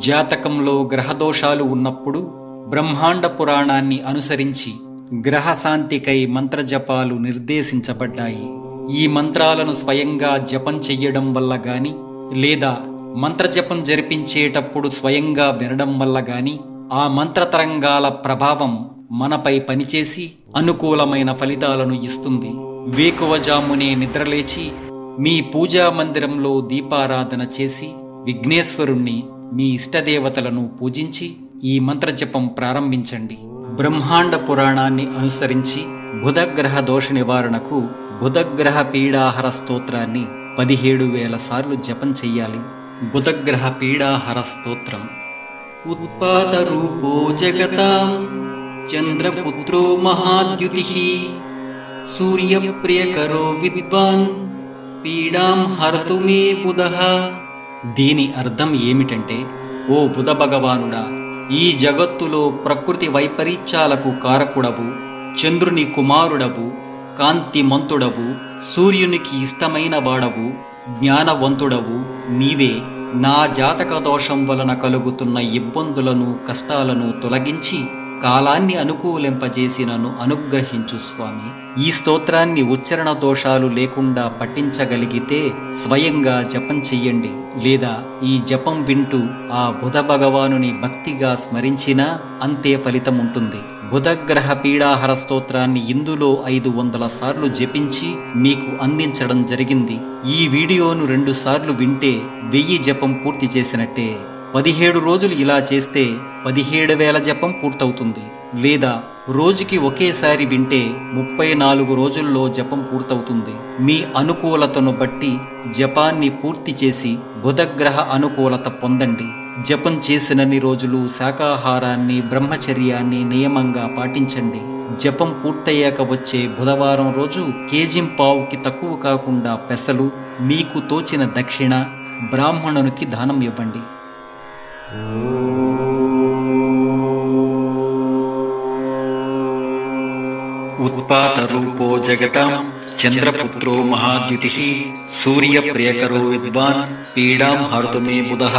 జాతకంలో గ్రహదోషాలు ఉన్నప్పుడు బ్రహ్మాండ పురాణాన్ని అనుసరించి గ్రహశాంతికై మంత్రజపాలు నిర్దేశించబడ్డాయి. ఈ మంత్రాలను స్వయంగా జపం చెయ్యడం వల్ల గాని లేదా మంత్రజపం జరిపించేటప్పుడు స్వయంగా వినడం వల్ల గాని ఆ మంత్రతరంగాల ప్రభావం మనపై పనిచేసి అనుకూలమైన ఫలితాలను ఇస్తుంది. వేకువజామునే నిద్రలేచి మీ పూజా మందిరంలో దీపారాధన చేసి విఘ్నేశ్వరుణ్ణి, మీ ఇష్టదేవతలను పూజించి ఈ మంత్రజపం ప్రారంభించండి. బ్రహ్మాండ పురాణాన్ని అనుసరించి బుధగ్రహ దోష నివారణకు బుధగ్రహ పీడాహర స్తోత్రాన్ని 17,000 సార్లు జపం చెయ్యాలి. బుధగ్రహ పీడాహర స్తోత్రం. ఉత్పాత రూపో జగతాం చంద్రపుత్రో మహాద్యుతిః సూర్యప్రియకరో విద్వాన్ పీడాం హర్తు మే బుధః. దీని అర్థం ఏమిటంటే, ఓ బుధ భగవానుడా, ఈ జగత్తులో ప్రకృతి వైపరీత్యాలకు కారకుడవు, చంద్రుని కుమారుడవు, కాంతిమంతుడవు, సూర్యునికి ఇష్టమైన వాడవు, జ్ఞానవంతుడవు నీవే. నా జాతక దోషం వలన కలుగుతున్న ఇబ్బందులను, కష్టాలను తొలగించి కాలాన్ని అనుకూలింపజేసి నన్ను అనుగ్రహించు స్వామి. ఈ స్తోత్రాన్ని ఉచ్చారణ దోషాలు లేకుండా పఠించగలిగితే స్వయంగా జపం చెయ్యండి, లేదా ఈ జపం వింటూ ఆ బుధ భగవానుని భక్తిగా స్మరించినా అంతే ఫలితం ఉంటుంది. బుధగ్రహ పీడాహర స్తోత్రాన్ని ఇందులో 500 సార్లు జపించి మీకు అందించడం జరిగింది. ఈ వీడియోను 2 సార్లు వింటే 1000 జపం పూర్తి చేసినట్టే. 17 రోజులు ఇలా చేస్తే 17,000 జపం పూర్తవుతుంది. లేదా రోజుకి ఒకేసారి వింటే 34 రోజుల్లో జపం పూర్తవుతుంది. మీ అనుకూలతను బట్టి జపాన్ని పూర్తి చేసి బుధగ్రహ అనుకూలత పొందండి. జపం చేసినన్ని రోజులు శాకాహారాన్ని, బ్రహ్మచర్యాన్ని నియమంగా పాటించండి. జపం పూర్తయ్యాక వచ్చే బుధవారం రోజు కేజింపావుకి తక్కువ కాకుండా పెసలు, మీకు తోచిన దక్షిణ బ్రాహ్మణునికి దానం ఇవ్వండి. ఉత్పాత రూపో జగతాం చంద్రపుత్రో మహాద్యుతిః సూర్యప్రియకరో విద్వాన్ పీడాం హర్తు మే బుధః.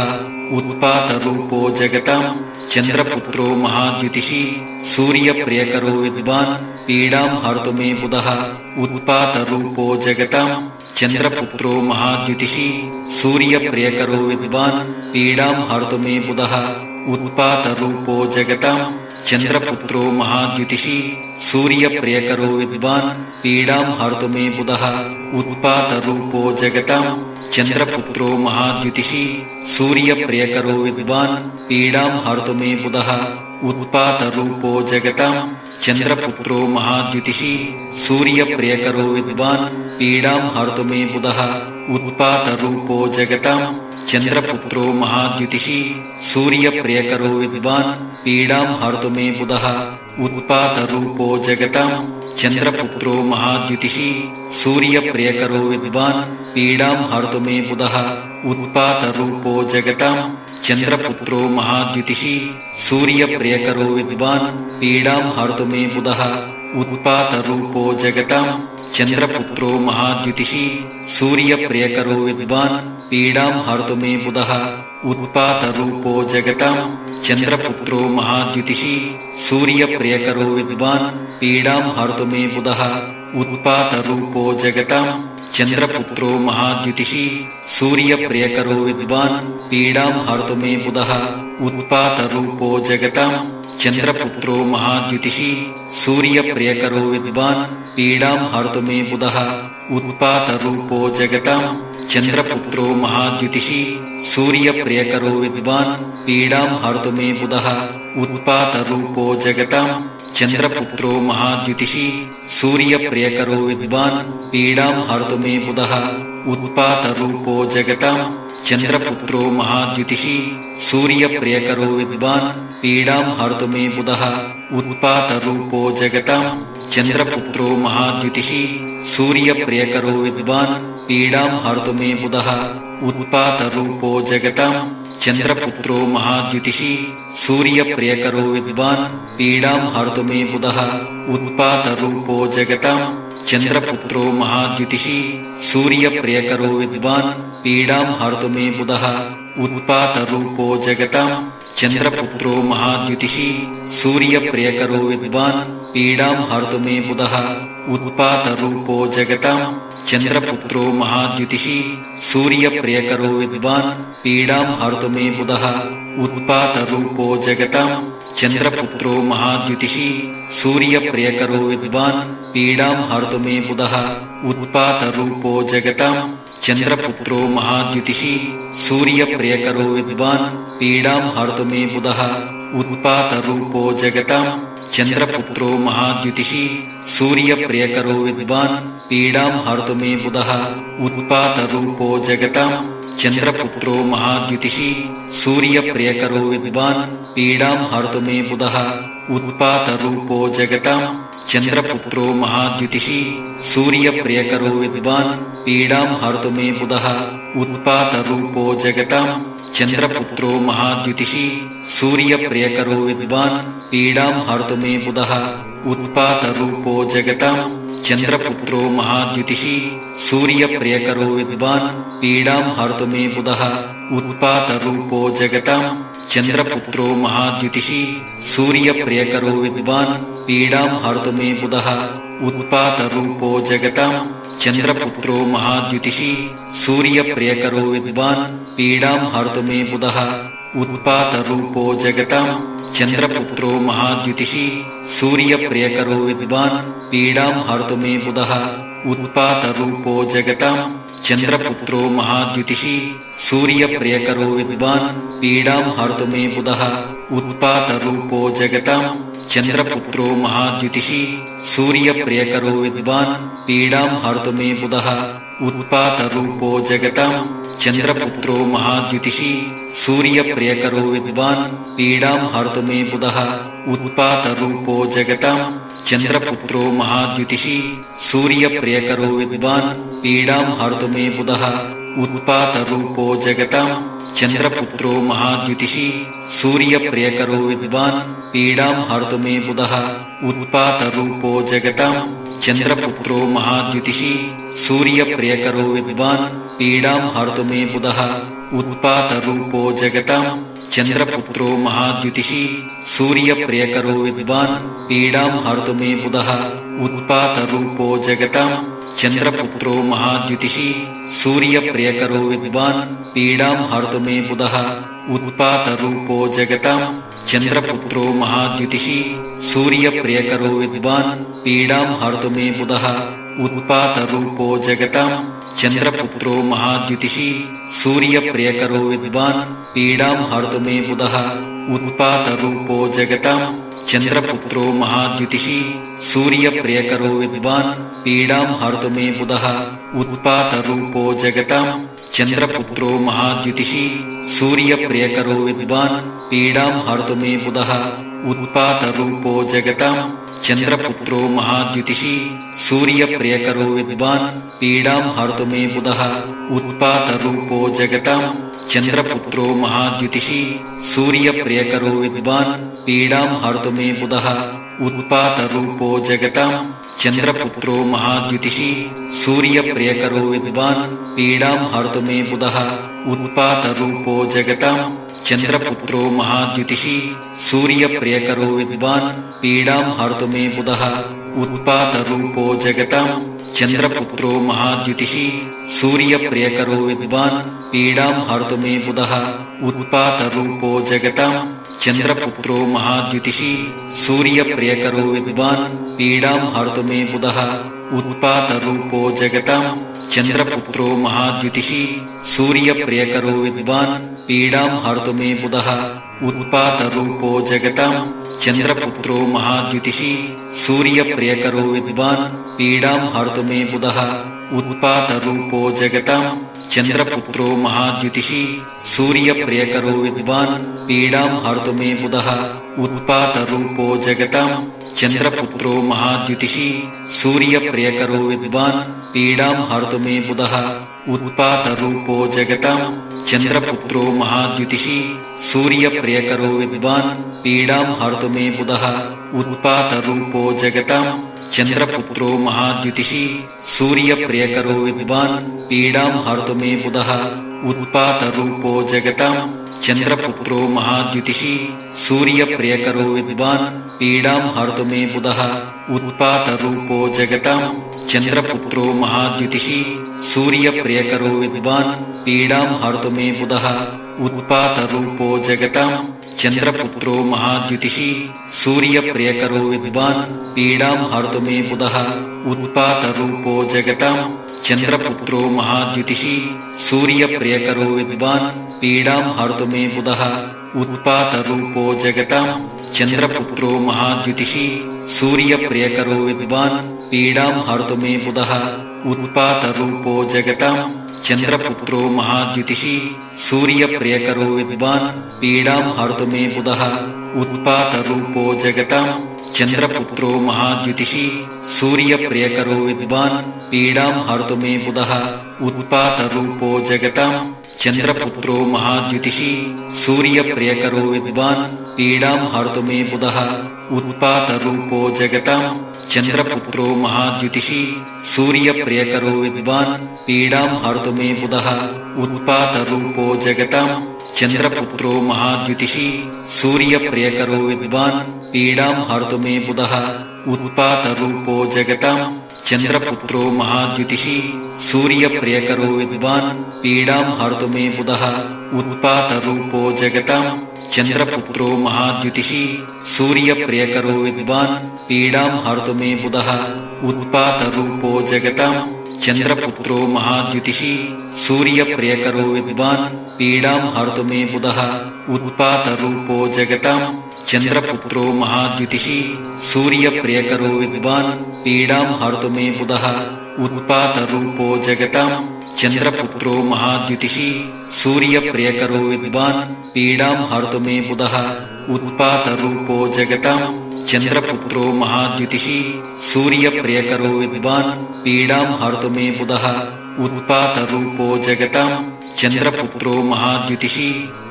ఉత్పాత రూపో జగతాం చంద్రపుత్రో మహాద్యుతిః సూర్యప్రియకరో విద్వాన్ పీడాం హర్తు మే బుధః. ఉత్పాత రూపో జగతాం చంద్రపుత్రో మహాద్యుతిః సూర్యప్రియకరో విద్వాన్ పీడాం హర్తు మే బుధః. ఉత్పాత రూపో జగతాం చంద్రపుత్రో మహాద్యుతిః సూర్యప్రియకరో విద్వాన్ పీడాం హర్తు మే బుధః. ఉత్పాత రూపో జగతాం చంద్రపుత్రో మహాద్యుతిః సూర్యప్రియకరో విద్వాన్ పీడాం హర్తు మే బుధః. ఉత్పాత రూపో జగతాం చంద్రపుత్రో మహాద్యుతిః సూర్యప్రియకరో విద్వాన్ పీడాం హర్తు మే బుధః. ఉత్పాత రూపో జగతాం చంద్రపుత్రో మహాద్యుతిః సూర్యప్రియకరో విద్వాన్ పీడాం హర్తు మే బుధః. ఉత్పాత రూపో జగతాం చంద్రపుత్రో మహాద్యుతిః సూర్యప్రియకరో విద్వాన్ పీడాం హర్తు మే బుధః. ఉత్పాత రూపో జగతాం చంద్రపుత్రో మహాద్యుతిః సూర్యప్రియకరో విద్వాన్ పీడాం హర్తు మే బుధః. ఉత్పాత రూపో జగతాం చంద్రపుత్రో మహాద్యుతిః సూర్యప్రియకరో విద్వాన్ పీడాం హర్తు మే బుధః. ఉత్పాత రూపో జగతాం చంద్రపుత్రో మహాద్యుతిః సూర్యప్రియకరో విద్వాన్ పీడాం హర్తు మే బుధః. ఉత్పాత రూపో జగతాం చంద్రపుత్రో మహాద్యుతిః సూర్యప్రియకరో విద్వాన్ పీడాం హర్తు మే బుధః. ఉత్పాత రూపో జగతాం చంద్రపుత్రో మహాద్యుతిః సూర్యప్రియకరో విద్వాన్ పీడాం హర్తు మే బుధః. ఉత్పాత రూపో జగతాం చంద్రపుత్రో మహాద్యుతిః సూర్యప్రియకరో విద్వాన్ పీడాం హర్తు మే బుధః. ఉత్పాత రూపో జగతాం చంద్రపుత్రో మహాద్యుతిః సూర్యప్రియకరో విద్వాన్ పీడాం హర్తు మే బుధః. ఉత్పాత రూపో జగతాం చంద్రపుత్రో మహాద్యుతిః సూర్యప్రియకరో విద్వాన్ పీడాం హర్తు మే బుధః. ఉత్పాత రూపో జగతాం చంద్రపుత్రో మహాద్యుతిః సూర్యప్రియకరో విద్వాన్ పీడాం హర్తు మే బుధః. ఉత్పాత రూపో జగతాం చంద్రపుత్రో మహాద్యుతిః సూర్యప్రియకరో విద్వాన్ పీడాం హర్తు మే బుధః. ఉత్పాత రూపో జగతాం చంద్రపుత్రో మహాద్యుతిః సూర్యప్రియకరో విద్వాన్ పీడాం హర్తు మే బుధః. उत्पातरूपो जगतां चन्द्रपुत्रो महाद्युतिः सूर्यप्रियकरो विद्वान् पीडां हर्तु मे बुधः उत्पातरूपो जगतां चन्द्रपुत्रो महाद्युतिः सूर्यप्रियकरो विद्वान् पीडां हर्तु मे बुधः उत्पातरूपो जगतां चन्द्रपुत्रो महाद्युतिः सूर्यप्रियकरो विद्वान् पीडां हर्तु मे बुधः उत्पातरूपो जगतां चन्द्रपुत्रो महाद्युतिः सूर्यप्रियकरो विद्वान् पीडां हर्तु मे बुधः उत्पातरूपो जगतां चन्द्रपुत्रो महाद्युतिः सूर्यप्रियकरो विद्वान् पीडां हर्तु मे बुधः उत्पातरूपो जगतां चन्द्रपुत्रो महाद्युतिः सूर्यप्रियकरो विद्वान् पीडां हर्तु मे बुधः उत्पातरूपो जगतां चन्द्रपुत्रो महाद्युतिः सूर्यप्रियकरो विद्वान् पीडां हर्तु मे बुधः उत्पातरूपो जगतां चन्द्रपुत्रो महाद्युतिः सूर्यप्रियकरो विद्वान् पीडां हर्तु मे बुधः उत्पातरूपो जगतां चन्द्रपुत्रो महाद्युतिः सूर्यप्रियकरो विद्वान् पीडां हर्तु मे बुधः उत्पातरूपो जगतां चन्द्रपुत्रो महाद्युतिः सूर्यप्रियकरो विद्वान् पीडां हर्तु मे बुधः उत्पातरूपो जगतां चन्द्रपुत्रो महाद्युतिः सूर्यप्रियकरो विद्वान् पीडां हर्तु मे बुधः उत्पातरूपो जगतां चन्द्रपुत्रो महाद्युतिः सूर्यप्रियकरो विद्वान् पीडां हर्तु मे बुधः उत्पातरूपो जगतां चन्द्रपुत्रो महाद्युतिः सूर्यप्रियकरो विद्वान् पीडां हर्तु मे बुधः उत्पातरूपो जगतां चन्द्रपुत्रो महाद्युतिः सूर्यप्रियकरो विद्वान् पीडां हर्तु मे बुधः उत्पातरूपो जगतां चन्द्रपुत्रो महाद्युतिः सूर्यप्रियकरो विद्वान् पीडां हर्तु मे बुधः उत्पातरूपो जगतां चन्द्रपुत्रो महाद्युतिः सूर्यप्रियकरो विद्वान् पीडां हर्तु मे बुधः उत्पातरूपो जगतां चन्द्रपुत्रो महाद्युतिः सूर्यप्रियकरो विद्वान् पीडां हर्तु मे बुधः उत्पातरूपो जगतां चन्द्रपुत्रो महाद्युतिः सूर्यप्रियकरो विद्वान् पीडां हर्तु मे बुधः उत्पातरूपो जगतां चन्द्रपुत्रो महाद्युतिः सूर्यप्रियकरो विद्वान् पीडां हर्तु मे बुधः उत्पातरूपो जगतां चन्द्रपुत्रो महाद्युतिः सूर्यप्रियकरो विद्वान् पीडां हर्तु मे बुधः उत्पातरूपो जगतां चन्द्रपुत्रो महाद्युतिः सूर्यप्रियकरो विद्वान् पीडां हर्तु मे बुधः उत्पातरूपो जगतां चन्द्रपुत्रो महाद्युतिः सूर्यप्रियकरो विद्वान् पीडां हर्तु मे बुधः उत्पातरूपो जगतां चन्द्रपुत्रो महाद्युतिः सूर्यप्रियकरो विद्वान् पीडां हर्तु मे बुधः उत्पातरूपो जगतां चन्द्रपुत्रो महाद्युतिः सूर्यप्रियकरो विद्वान् पीडां हर्तु मे बुधः उत्पातरूपो जगतां चन्द्रपुत्रो महाद्युतिः सूर्यप्रियकरो विद्वान् पीडां हर्तु मे बुधः उत्पातरूपो जगतां चन्द्रपुत्रो महाद्युतिः सूर्यप्रियकरो विद्वान् पीडां हर्तु मे बुधः उत्पातरूपो जगतां चन्द्रपुत्रो महाद्युतिः सूर्यप्रियकरो विद्वान् पीडां हर्तु मे बुधः उत्पातरूपो जगतां चन्द्रपुत्रो महाद्युतिः सूर्यप्रियकरो विद्वान् पीडां हर्तु मे बुधः उत्पातरूपो जगतां चन्द्रपुत्रो महाद्युतिः सूर्यप्रियकरो विद्वान् पीडां हर्तु मे बुधः उत्पातरूपो जगतां चन्द्रपुत्रो महाद्युतिः सूर्यप्रियकरो विद्वान् पीडां हर्तु मे बुधः उत्पातरूपो जगतां चन्द्रपुत्रो महाद्युतिः सूर्यप्रियकरो विद्वान् पीडां हर्तु मे बुधः उत्पातरूपो जगतां चन्द्रपुत्रो महाद्युतिः सूर्यप्रियकरो विद्वान् पीडां हर्तु मे बुधः उत्पातरूपो जगतां चन्द्रपुत्रो महाद्युतिः सूर्यप्रियकरो विद्वान् पीडां हर्तु मे बुधः उत्पातरूपो जगतां चन्द्रपुत्रो महाद्युतिः सूर्यप्रियकरो विद्वान् पीडां हर्तु मे बुधः उत्पातरूपो जगतां चन्द्रपुत्रो महाद्युतिः सूर्यप्रियकरो विद्वान् पीडां हर्तु मे बुधः उत्पातरूपो जगतां चन्द्रपुत्रो महाद्युतिः सूर्यप्रियकरो विद्वान् पीडां हर्तु मे बुधः उत्पातरूपो जगतां चन्द्रपुत्रो महाद्युतिः सूर्यप्रियकरो विद्वान् पीडां हर्तु मे बुधः उत्पातरूपो जगतां चन्द्रपुत्रो महाद्युतिः सूर्यप्रियकरो विद्वान् पीडां हर्तु मे बुधः उत्पातरूपो जगतां चन्द्रपुत्रो महाद्युतिः सूर्यप्रियकरो विद्वान् पीडां हर्तु मे बुधः उत्पातरूपो जगतां चन्द्रपुत्रो महाद्युतिः सूर्यप्रियकरो विद्वान् पीडां हर्तु मे बुधः उत्पातरूपो जगतां चन्द्रपुत्रो महाद्युतिः सूर्यप्रियकरो विद्वान् पीडां हर्तु मे बुधः उत्पातरूपो जगतां चन्द्रपुत्रो महाद्युतिः सूर्यप्रियकरो विद्वान् पीडां हर्तु मे बुधः उत्पातरूपो जगतां चन्द्रपुत्रो महाद्युतिः सूर्यप्रियकरो विद्वान् पीडां हर्तु मे बुधः उत्पातरूपो जगतां चन्द्रपुत्रो महाद्युतिः सूर्यप्रियकरो विद्वान् पीडां हर्तु मे बुधः उत्पातरूपो जगतां चन्द्रपुत्रो महाद्युतिः सूर्यप्रियकरो विद्वान् पीडां हर्तु मे बुधः उत्पातरूपो जगतां चन्द्रपुत्रो महाद्युतिः सूर्यप्रियकरो विद्वान् पीडां हर्तु मे बुधः उत्पातरूपो जगतां चन्द्रपुत्रो महाद्युतिः सूर्यप्रियकरो विद्वान् पीडां हर्तु मे बुधः उत्पातरूपो जगतां चन्द्रपुत्रो महाद्युतिः सूर्यप्रियकरो विद्वान् पीडां हर्तु मे बुधः उत्पातरूपो जगतां चन्द्रपुत्रो महाद्युतिः सूर्यप्रियकरो विद्वान् पीडां हर्तु मे बुधः उत्पातरूपो जगतां चन्द्रपुत्रो महाद्युतिः सूर्यप्रियकरो विद्वान् पीडां हर्तु मे बुधः उत्पातरूपो जगतां चन्द्रपुत्रो महाद्युतिः सूर्यप्रियकरो विद्वान् पीडां हर्तु मे बुधः उत्पातरूपो जगतां चन्द्रपुत्रो महाद्युतिः सूर्यप्रियकरो विद्वान् पीडां हर्तु मे बुधः उत्पातरूपो जगतां चन्द्रपुत्रो महाद्युतिः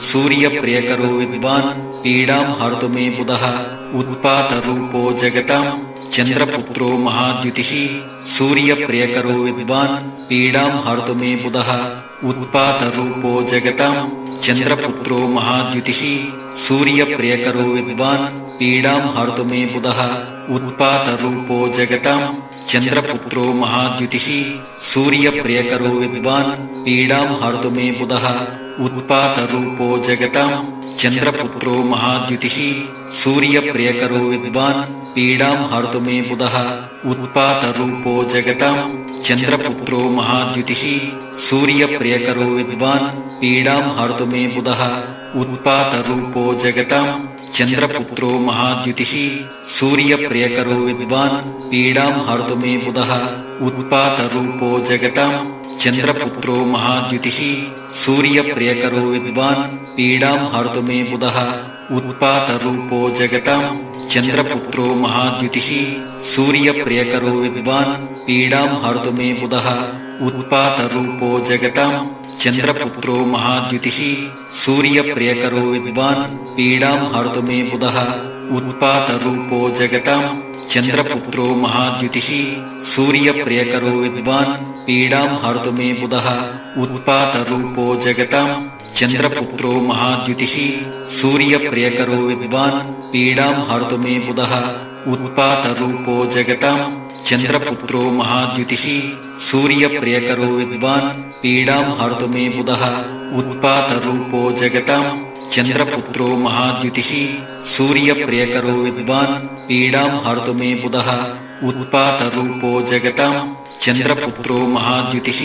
सूर्यप्रियकरो विद्वान् पीडां हर्तु मे बुधः उत्पातरूपो जगतां चन्द्रपुत्रो महाद्युतिः सूर्यप्रियकरो विद्वान् पीडां हर्तु मे बुधः उत्पातरूपो जगतां चन्द्रपुत्रो महाद्युतिः सूर्यप्रियकरो विद्वान् पीडां हर्तु मे बुधः उत्पातरूपो जगतां चन्द्रपुत्रो महाद्युतिः सूर्यप्रियकरो विद्वान् पीडां हर्तु मे बुधः उत्पातरूपो जगतां चन्द्रपुत्रो महाद्युतिः सूर्यप्रियकरो विद्वान् पीडां हर्तु मे बुधः उत्पातरूपो जगतां चन्द्रपुत्रो महाद्युतिः सूर्यप्रियकरो विद्वान् पीडां हर्तु मे बुधः उत्पातरूपो जगतां चन्द्रपुत्रो महाद्युतिः सूर्यप्रियकरो विद्वान् पीडां हर्तु मे बुधः उत्पातरूपो जगतां चन्द्रपुत्रो महाद्युतिः सूर्यप्रियकरो विद्वान् पीडां हर्तु मे बुधः उत्पातरूपो जगतां चन्द्रपुत्रो महाद्युतिः सूर्यप्रियकरो विद्वान् पीडां हर्तु मे बुधः उत्पातरूपो जगतां चन्द्रपुत्रो महाद्युतिः सूर्यप्रियकरो विद्वान् पीडां हर्तु मे बुधः उत्पातरूपो जगतां चन्द्रपुत्रो महाद्युतिः सूर्यप्रियकरो विद्वान् पीडां हर्तु मे बुधः उत्पातरूपो जगतां चन्द्रपुत्रो महाद्युतिः सूर्यप्रियकरो विद्वान् पीडां हर्तु मे बुधः उत्पातरूपो जगतां चन्द्रपुत्रो महाद्युतिः सूर्यप्रियकरो विद्वान् पीडां हर्तु मे बुधः उत्पातरूपो जगतां चन्द्रपुत्रो महाद्युतिः सूर्यप्रियकरो विद्वान् पीडां हर्तु मे बुधः उत्पातरूपो जगतां चन्द्रपुत्रो महाद्युतिः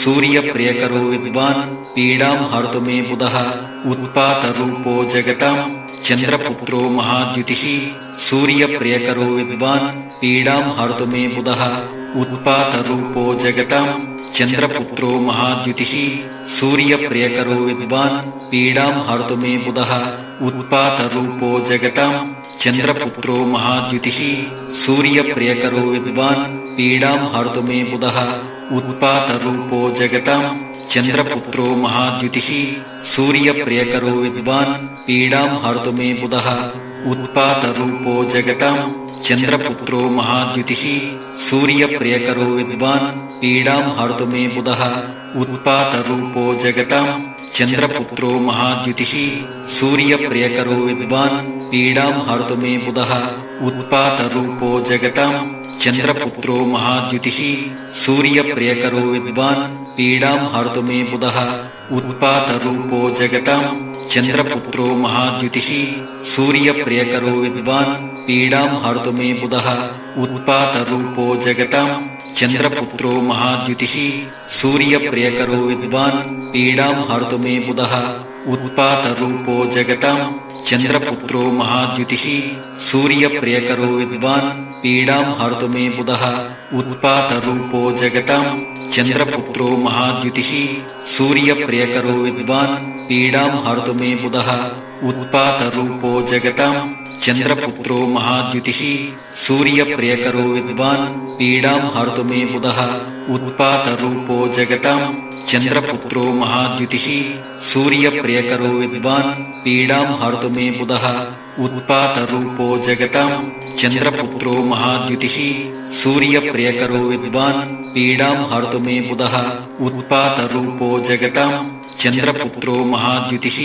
सूर्यप्रियकरो विद्वान् पीडां हर्तु मे बुधः उत्पातरूपो जगतां चन्द्रपुत्रो महाद्युतिः सूर्यप्रियकरो विद्वान् पीडां हर्तु मे बुधः उत्पातरूपो जगतां चन्द्रपुत्रो महाद्युतिः सूर्यप्रियकरो विद्वान् पीडां हर्तु मे बुधः उत्पातरूपो जगतां चन्द्रपुत्रो महाद्युतिः सूर्यप्रियकरो विद्वान् पीडां हर्तु मे बुधः उत्पातरूपो जगतां चन्द्रपुत्रो महाद्युतिः सूर्यप्रियकरो विद्वान् पीडां हर्तु मे बुधः उत्पातरूपो जगतां चन्द्रपुत्रो महाद्युतिः सूर्यप्रियकरो विद्वान् पीडां हर्तु मे बुधः उत्पातरूपो जगतां चन्द्रपुत्रो महाद्युतिः सूर्यप्रियकरो विद्वान् पीडां हर्तु मे बुधः उत्पातरूपो जगतां चन्द्रपुत्रो महाद्युतिः सूर्यप्रियकरो विद्वान् पीडां हर्तु मे बुधः उत्पातरूपो जगतां चन्द्रपुत्रो महाद्युतिः सूर्यप्रियकरो विद्वान् पीडां हर्तु मे बुधः उत्पातरूपो जगतां चन्द्रपुत्रो महाद्युतिः सूर्यप्रियकरो विद्वान् पीडां हर्तु मे बुधः उत्पातरूपो जगतां चन्द्रपुत्रो महाद्युतिः सूर्यप्रियकरो विद्वान् पीडां हर्तु मे बुधः उत्पातरूपो जगतां चन्द्रपुत्रो महाद्युतिः सूर्यप्रियकरो विद्वान् पीडां हर्तु मे बुधः उत्पातरूपो जगतां चन्द्रपुत्रो महाद्युतिः सूर्यप्रियकरो विद्वान् पीडां हर्तु मे बुधः उत्पातरूपो जगतां चन्द्रपुत्रो महाद्युतिः सूर्यप्रियकरो विद्वान् पीडां हर्तु मे बुधः उत्पातरूपो जगतां चन्द्रपुत्रो महाद्युतिः सूर्यप्रियकरो विद्वान् पीडां हर्तु मे बुधः उत्पातरूपो जगतां चन्द्रपुत्रो महाद्युतिः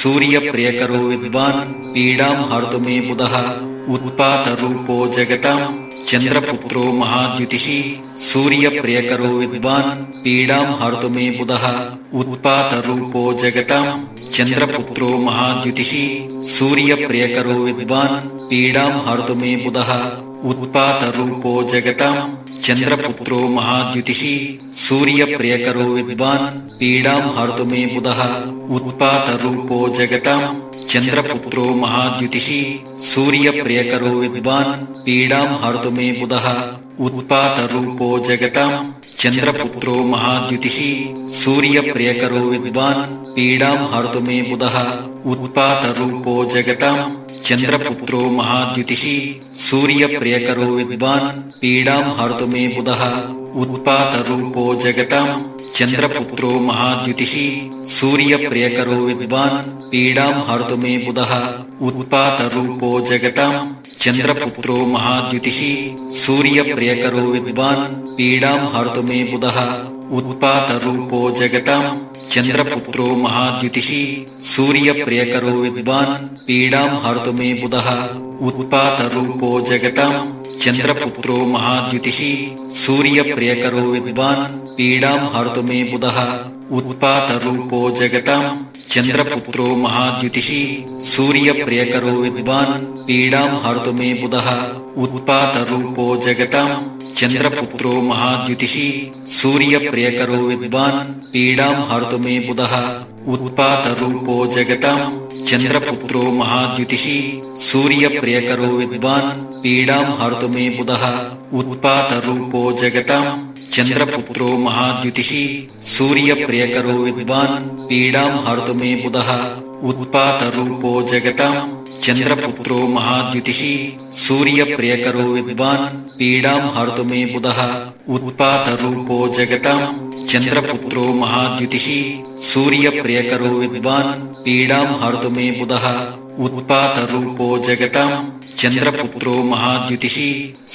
सूर्यप्रियकरो विद्वान् पीडां हर्तु मे बुधः उत्पातरूपो जगतां चन्द्रपुत्रो महाद्युतिः सूर्यप्रियकरो विद्वान् पीडां हर्तु मे बुधः उत्पातरूपो जगतां चन्द्रपुत्रो महाद्युतिः सूर्यप्रियकरो विद्वान् पीडां हर्तु मे बुधः उत्पातरूपो जगतां चन्द्रपुत्रो महाद्युतिः सूर्यप्रियकरो विद्वान् पीडां हर्तु मे बुधः उत्पातरूपो जगतां चन्द्रपुत्रो महाद्युतिः सूर्यप्रियकरो विद्वान् पीडां हर्तु मे बुधः उत्पातरूपो जगतां चन्द्रपुत्रो महाद्युतिः सूर्यप्रियकरो विद्वान् पीडां हर्तु मे बुधः उत्पातरूपो जगतां चन्द्रपुत्रो महाद्युतिः सूर्यप्रियकरो विद्वान् पीडां हर्तु मे बुधः उत्पातरूपो जगतां चन्द्रपुत्रो महाद्युतिः सूर्यप्रियकरो विद्वान् पीडां हर्तु मे बुधः उत्पातरूपो जगतां चन्द्रपुत्रो महाद्युतिः सूर्यप्रियकरो विद्वान् पीडां हर्तु मे बुधः उत्पातरूपो जगतां चन्द्रपुत्रो महाद्युतिः सूर्यप्रियकरो विद्वान् पीडां हर्तु मे बुधः उत्पातरूपो जगतां चन्द्रपुत्रो महाद्युतिः सूर्यप्रियकरो विद्वान् पीडां हर्तु मे बुधः उत्पातरूपो जगतां चन्द्रपुत्रो महाद्युतिः सूर्यप्रियकरो विद्वान् पीडां हर्तु मे बुधः उत्पातरूपो जगतां चन्द्रपुत्रो महाद्युतिः सूर्यप्रियकरो विद्वान् पीडां हर्तु मे बुधः उत्पातरूपो जगतां चन्द्रपुत्रो महाद्युतिः सूर्यप्रियकरो विद्वान् पीडां हर्तु मे बुधः उत्पातरूपो जगतां चन्द्रपुत्रो महाद्युतिः सूर्यप्रियकरो विद्वान् पीडां हर्तु मे बुधः उत्पातरूपो जगतां चन्द्रपुत्रो महाद्युतिः सूर्यप्रियकरो विद्वान् पीडां हर्तु मे बुधः उत्पातरूपो जगतां चन्द्रपुत्रो महाद्युतिः सूर्यप्रियकरो विद्वान् पीडां हर्तु मे बुधः उत्पातरूपो जगतां चन्द्रपुत्रो महाद्युतिः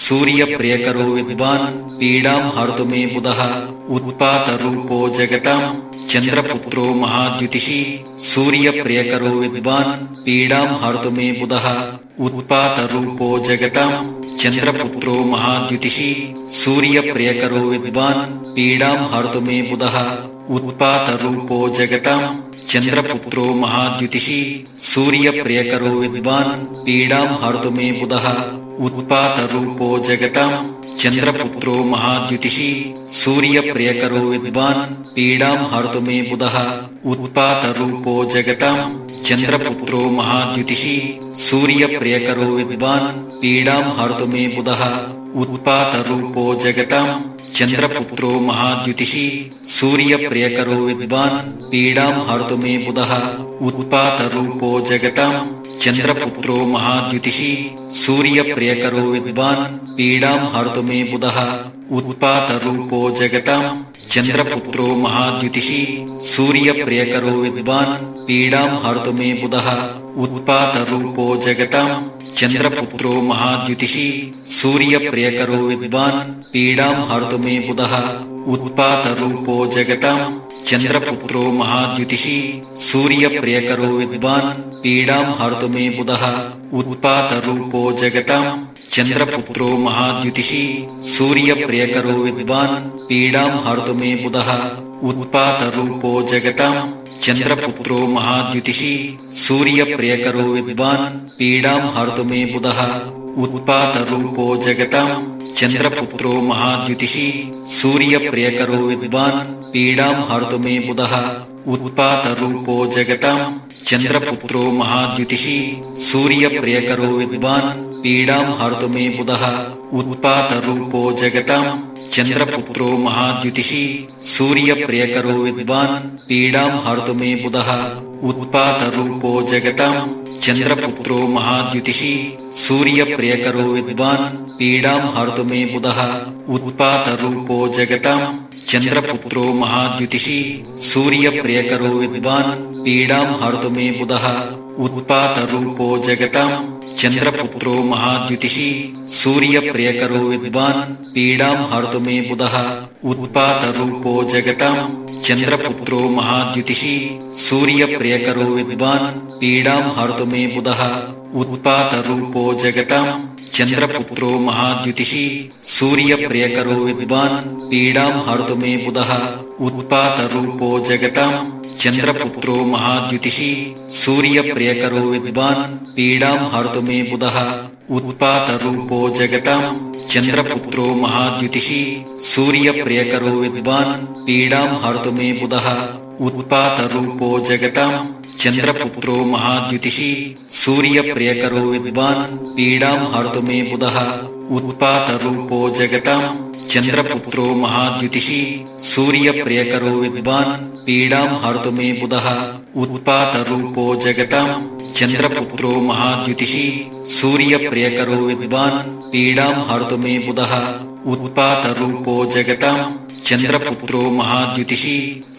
सूर्यप्रियकरो विद्वान् पीडां हर्तु मे बुधः उत्पातरूपो जगतां चन्द्रपुत्रो महाद्युतिः सूर्यप्रियकरो विद्वान् पीडां हर्तु मे बुधः उत्पातरूपो जगतां चन्द्रपुत्रो महाद्युतिः सूर्यप्रियकरो विद्वान् पीडां हर्तु मे बुधः उत्पातरूपो जगतां चन्द्रपुत्रो महाद्युतिः सूर्यप्रियकरो विद्वान् पीडां हर्तु मे बुधः उत्पातरूपो जगतां चन्द्रपुत्रो महाद्युतिः सूर्यप्रियकरो विद्वान् पीडां हर्तु मे बुधः उत्पातरूपो जगतां चन्द्रपुत्रो महाद्युतिः सूर्यप्रियकरो विद्वान् पीडां हर्तु मे बुधः उत्पातरूपो जगतां चन्द्रपुत्रो महाद्युतिः सूर्यप्रियकरो विद्वान् पीडां हर्तु मे बुधः उत्पातरूपो जगतां चन्द्रपुत्रो महाद्युतिः सूर्यप्रियकरो विद्वान् पीडां हर्तु मे बुधः उत्पातरूपो जगतां चन्द्रपुत्रो महाद्युतिः सूर्यप्रियकरो विद्वान् पीडां हर्तु मे बुधः उत्पातरूपो जगतां चन्द्रपुत्रो महाद्युतिः सूर्यप्रियकरो विद्वान् पीडां हर्तु मे बुधः उत्पातरूपो जगतां चन्द्रपुत्रो महाद्युतिः सूर्यप्रियकरो विद्वान् पीडां हर्तु मे बुधः उत्पातरूपो जगतां चन्द्रपुत्रो महाद्युतिः सूर्यप्रियकरो विद्वान् पीडां हर्तु मे बुधः उत्पातरूपो जगतां चन्द्रपुत्रो महाद्युतिः सूर्यप्रियकरो विद्वान् पीडां हर्तु मे बुधः उत्पातरूपो जगतां चन्द्रपुत्रो महाद्युतिः सूर्यप्रियकरो विद्वान् पीडां हर्तु मे बुधः उत्पातरूपो जगतां चन्द्रपुत्रो महाद्युतिः सूर्यप्रियकरो विद्वान् पीडां हर्तु मे बुधः उत्पातरूपो जगतां चन्द्रपुत्रो महाद्युतिः सूर्यप्रियकरो विद्वान् पीडां हर्तु मे बुधः उत्पातरूपो जगतां चन्द्रपुत्रो महाद्युतिः सूर्यप्रियकरो विद्वान् पीडां हर्तु मे बुधः उत्पातरूपो जगतां चन्द्रपुत्रो महाद्युतिः सूर्यप्रियकरो विद्वान् पीडां हर्तु मे बुधः उत्पातरूपो जगतां चन्द्रपुत्रो महाद्युतिः सूर्यप्रियकरो विद्वान् पीडां हर्तु मे बुधः उत्पातरूपो जगतां चन्द्रपुत्रो महाद्युतिः सूर्यप्रियकरो विद्वान् पीडां हर्तु मे बुधः उत्पातरूपो जगतां चन्द्रपुत्रो महाद्युतिः सूर्यप्रियकरो विद्वान् पीडां हर्तु मे बुधः उत्पातरूपो जगतां चन्द्रपुत्रो महाद्युतिः सूर्यप्रियकरो विद्वान् पीडां हर्तु मे बुधः उत्पातरूपो जगतां चन्द्रपुत्रो महाद्युतिः सूर्यप्रियकरो विद्वान् पीडां हर्तु मे बुधः उत्पातरूपो जगतां चन्द्रपुत्रो महाद्युतिः सूर्यप्रियकरो विद्वान् पीडां हर्तु मे बुधः उत्पातरूपो जगतां चन्द्रपुत्रो महाद्युतिः सूर्यप्रियकरो विद्वान् पीडां हर्तु मे बुधः उत्पातरूपो जगतां चन्द्रपुत्रो महाद्युतिः सूर्यप्रियकरो विद्वान् पीडां हर्तु मे बुधः उत्पातरूपो जगतां चन्द्रपुत्रो महाद्युतिः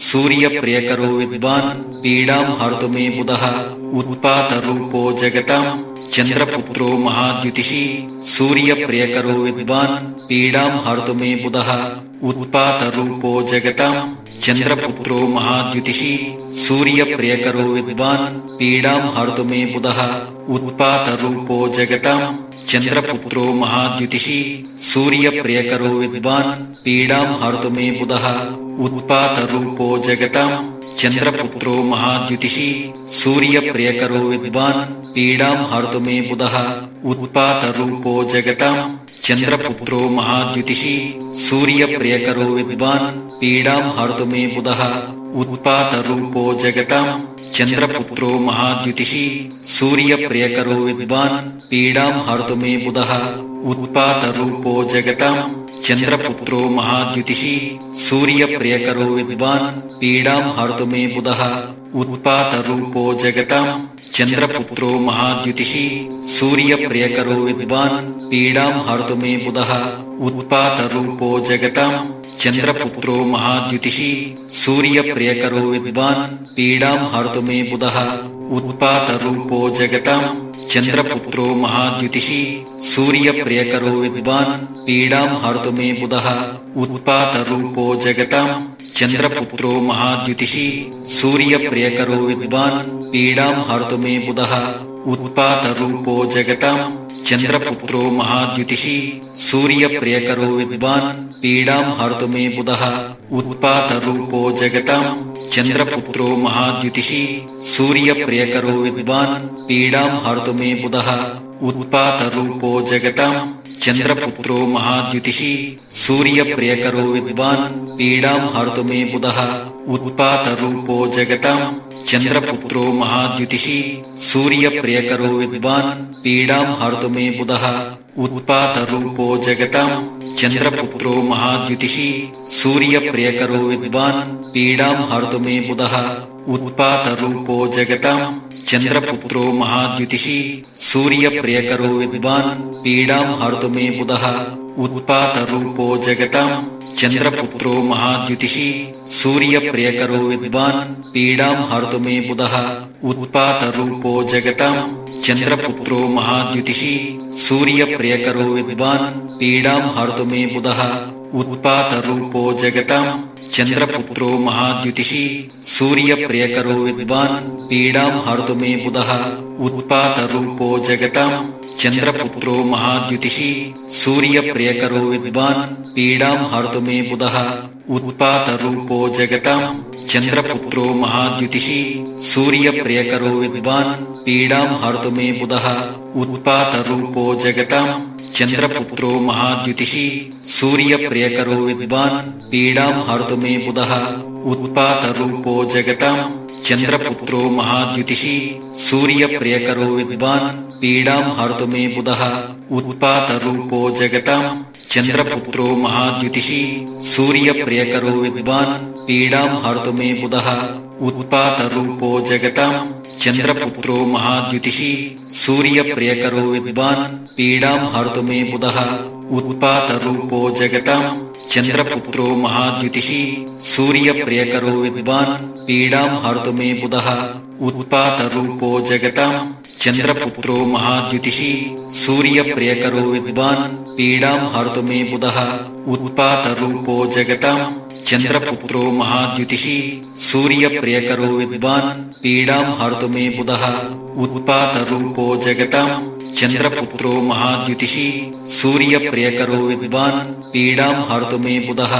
सूर्यप्रियकरो विद्वान् पीडां हर्तु मे बुधः उत्पातरूपो जगतां चन्द्रपुत्रो महाद्युतिः सूर्यप्रियकरो विद्वान् पीडां हर्तु मे बुधः उत्पातरूपो जगतां चन्द्रपुत्रो महाद्युतिः सूर्यप्रियकरो विद्वान् पीडां हर्तु मे बुधः उत्पातरूपो जगतां चन्द्रपुत्रो महाद्युतिः सूर्यप्रियकरो विद्वान् पीडां हर्तु मे बुधः उत्पातरूपो जगतां चन्द्रपुत्रो महाद्युतिः सूर्यप्रियकरो विद्वान् पीडां हर्तु मे बुधः उत्पातरूपो जगतां चन्द्रपुत्रो महाद्युतिः सूर्यप्रियकरो विद्वान् पीडां हर्तु मे बुधः उत्पातरूपो जगतां चन्द्रपुत्रो महाद्युतिः सूर्यप्रियकरो विद्वान् पीडां हर्तु मे बुधः उत्पातरूपो जगतां चन्द्रपुत्रो महाद्युतिः सूर्यप्रियकरो विद्वान् पीडां हर्तु मे बुधः उत्पातरूपो जगतां चन्द्रपुत्रो महाद्युतिः सूर्यप्रियकरो विद्वान् पीडां हर्तु मे बुधः उत्पातरूपो जगतां चन्द्रपुत्रो महाद्युतिः सूर्यप्रियकरो विद्वान् पीडां हर्तु मे बुधः उत्पातरूपो जगतां चन्द्रपुत्रो महाद्युतिः सूर्यप्रियकरो विद्वान् पीडां हर्तु मे बुधः उत्पातरूपो जगतां चन्द्रपुत्रो महाद्युतिः सूर्यप्रियकरो विद्वान् पीडां हर्तु मे बुधः उत्पातरूपो जगतां चन्द्रपुत्रो महाद्युतिः सूर्यप्रियकरो विद्वान् पीडां हर्तु मे बुधः उत्पातरूपो जगतां चन्द्रपुत्रो महाद्युतिः सूर्यप्रियकरो विद्वान् पीडां हर्तु मे बुधः उत्पातरूपो जगतां चन्द्रपुत्रो महाद्युतिः सूर्यप्रियकरो विद्वान् पीडां हर्तु मे बुधः उत्पातरूपो जगतां चन्द्रपुत्रो महाद्युतिः सूर्यप्रियकरो विद्वान् पीडां हर्तु मे बुधः उत्पातरूपो जगतां चन्द्रपुत्रो महाद्युतिः सूर्यप्रियकरो विद्वान् पीडां हर्तु मे बुधः उत्पातरूपो जगतां चन्द्रपुत्रो महाद्युतिः सूर्यप्रियकरो विद्वान् पीडां हर्तु मे बुधः उत्पातरूपो जगतां चन्द्रपुत्रो महाद्युतिः सूर्यप्रियकरो विद्वान् पीडां हर्तु मे बुधः उत्पातरूपो जगतां चन्द्रपुत्रो महाद्युतिः सूर्यप्रियकरो विद्वान् पीडां हर्तु मे बुधः उत्पातरूपो जगतां चन्द्रपुत्रो महाद्युतिः सूर्यप्रियकरो विद्वान् पीडां हर्तु मे बुधः उत्पातरूपो जगतां चन्द्रपुत्रो महाद्युतिः सूर्यप्रियकरो विद्वान् पीडां हर्तु मे बुधः उत्पातरूपो जगतां चन्द्रपुत्रो महाद्युतिः सूर्यप्रियकरो विद्वान् पीडां हर्तु मे बुधः उत्पातरूपो जगतां चन्द्रपुत्रो महाद्युतिः सूर्यप्रियकरो विद्वान् पीडां हर्तु मे बुधः उत्पातरूपो जगतां चन्द्रपुत्रो महाद्युतिः सूर्यप्रियकरो विद्वान् पीडां हर्तु मे बुधः उत्पातरूपो जगतां चन्द्रपुत्रो महाद्युतिः सूर्यप्रियकरो विद्वान् पीडां हर्तु मे बुधः उत्पातरूपो जगतां चन्द्रपुत्रो महाद्युतिः सूर्यप्रियकरो विद्वान् पीडां हर्तु मे बुधः उत्पातरूपो जगतां चन्द्रपुत्रो महाद्युतिः सूर्यप्रियकरो विद्वान् पीडां हर्तु मे बुधः उत्पातरूपो जगतां चन्द्रपुत्रो महाद्युतिः सूर्यप्रियकरो विद्वान् पीडां हर्तु मे बुधः उत्पातरूपो जगतां चन्द्रपुत्रो महाद्युतिः सूर्यप्रियकरो विद्वान् पीडां हर्तु मे बुधः उत्पातरूपो जगतां चन्द्रपुत्रो महाद्युतिः सूर्यप्रियकरो विद्वान् पीडां हर्तु मे बुधः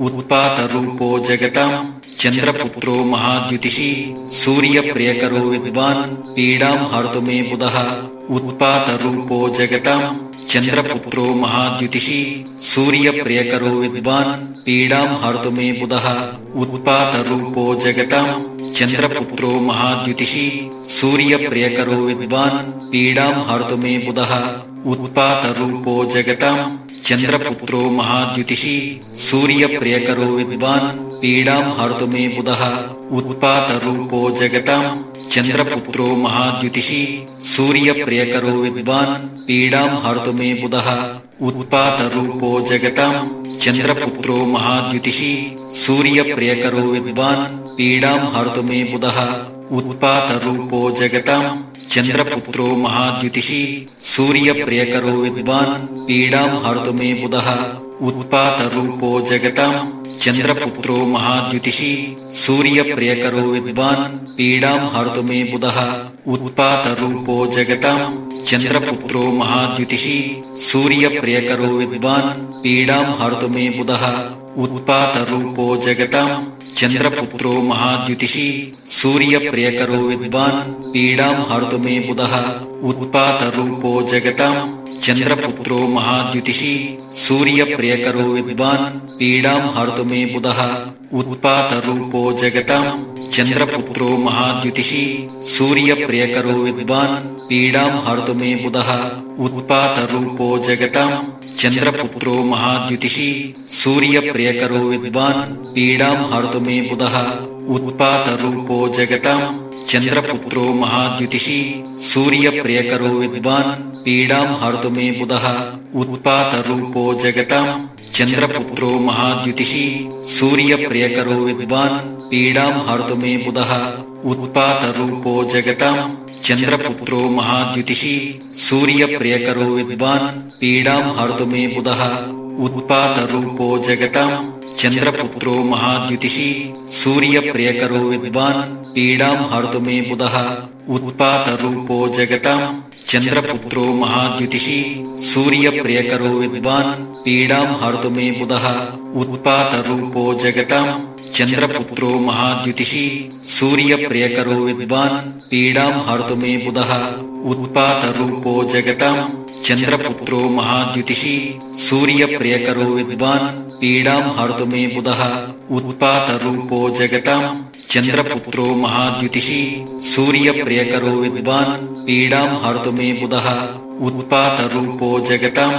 उत्पातरूपो जगतां चन्द्रपुत्रो महाद्युतिः सूर्यप्रियकरो विद्वान् पीडां हर्तु मे बुधः उत्पातरूपो जगतां चन्द्रपुत्रो महाद्युतिः सूर्यप्रियकरो विद्वान् पीडां हर्तु मे बुधः उत्पातरूपो जगतां चन्द्रपुत्रो महाद्युतिः सूर्यप्रियकरो विद्वान् पीडां हर्तु मे बुधः उत्पातरूपो जगतां चन्द्रपुत्रो महाद्युतिः सूर्यप्रियकरो विद्वान् पीडां हर्तु मे बुधः उत्पातरूपो जगतां चन्द्रपुत्रो महाद्युतिः सूर्यप्रियकरो विद्वान् पीडां हर्तु मे बुधः उत्पातरूपो जगतां चन्द्रपुत्रो महाद्युतिः सूर्यप्रियकरो विद्वान् पीडां हर्तु मे बुधः उत्पातरूपो जगतां चन्द्रपुत्रो महाद्युतिः सूर्यप्रियकरो विद्वान् पीडां हर्तु मे बुधः उत्पातरूपो जगतां चन्द्रपुत्रो महाद्युतिः सूर्यप्रियकरो विद्वान् पीडां हर्तु मे बुधः उत्पातरूपो जगतां चन्द्रपुत्रो महाद्युतिः सूर्यप्रियकरो विद्वान् पीडां हर्तु मे बुधः उत्पातरूपो जगतां चन्द्रपुत्रो महाद्युतिः सूर्यप्रियकरो विद्वान् पीडां हर्तु मे बुधः उत्पातरूपो जगतां चन्द्रपुत्रो महाद्युतिः सूर्यप्रियकरो विद्वान् पीडां हर्तु मे बुधः उत्पातरूपो जगतां चन्द्रपुत्रो महाद्युतिः सूर्यप्रियकरो विद्वान् पीडां हर्तु मे बुधः उत्पातरूपो जगतां चन्द्रपुत्रो महाद्युतिः सूर्यप्रियकरो विद्वान् पीडां हर्तु मे बुधः उत्पातरूपो जगतां चन्द्रपुत्रो महाद्युतिः सूर्यप्रियकरो विद्वान् पीडां हर्तु मे बुधः उत्पातरूपो जगतां चन्द्रपुत्रो महाद्युतिः सूर्यप्रियकरो विद्वान् पीडां हर्तु मे बुधः उत्पातरूपो जगतां चन्द्रपुत्रो महाद्युतिः सूर्यप्रियकरो विद्वान् पीडां हर्तु मे बुधः उत्पातरूपो जगतां चन्द्रपुत्रो महाद्युतिः सूर्यप्रियकरो विद्वान् पीडां हर्तु मे बुधः उत्पातरूपो जगतां चन्द्रपुत्रो महाद्युतिः सूर्यप्रियकरो विद्वान् पीडां हर्तु मे बुधः उत्पातरूपो जगतां चन्द्रपुत्रो महाद्युतिः सूर्यप्रियकरो विद्वान् पीडां हर्तु मे बुधः उत्पातरूपो जगतां चन्द्रपुत्रो महाद्युतिः सूर्यप्रियकरो विद्वान् पीडां हर्तु मे बुधः उत्पातरूपो जगतां चन्द्रपुत्रो महाद्युतिः सूर्यप्रियकरो विद्वान् पीडां हर्तु मे बुधः उत्पातरूपो जगतां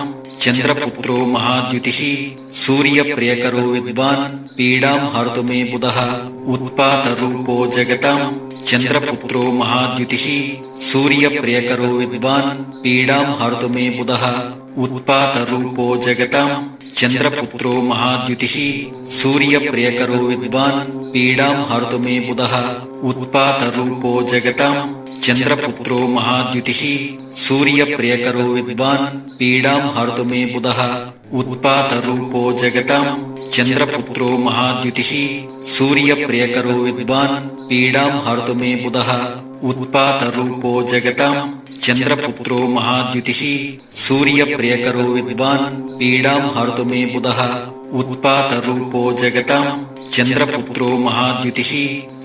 चन्द्रपुत्रो महाद्युतिः सूर्यप्रियकरो विद्वान् पीडां हर्तु मे बुधः उत्पातरूपो जगतां चन्द्रपुत्रो महाद्युतिः सूर्यप्रियकरो विद्वान् पीडां हर्तु मे बुधः उत्पातरूपो जगतां चन्द्रपुत्रो महाद्युतिः सूर्यप्रियकरो विद्वान् पीडां हर्तु मे बुधः उत्पातरूपो जगतां चन्द्रपुत्रो महाद्युतिः सूर्यप्रियकरो विद्वान् पीडां हर्तु मे बुधः उत्पातरूपो जगतां चन्द्रपुत्रो महाद्युतिः सूर्यप्रियकरो विद्वान् पीडां हर्तु मे बुधः उत्पातरूपो जगतां चन्द्रपुत्रो महाद्युतिः सूर्यप्रियकरो विद्वान् पीडां हर्तु मे बुधः उत्पातरूपो जगतां चन्द्रपुत्रो महाद्युतिः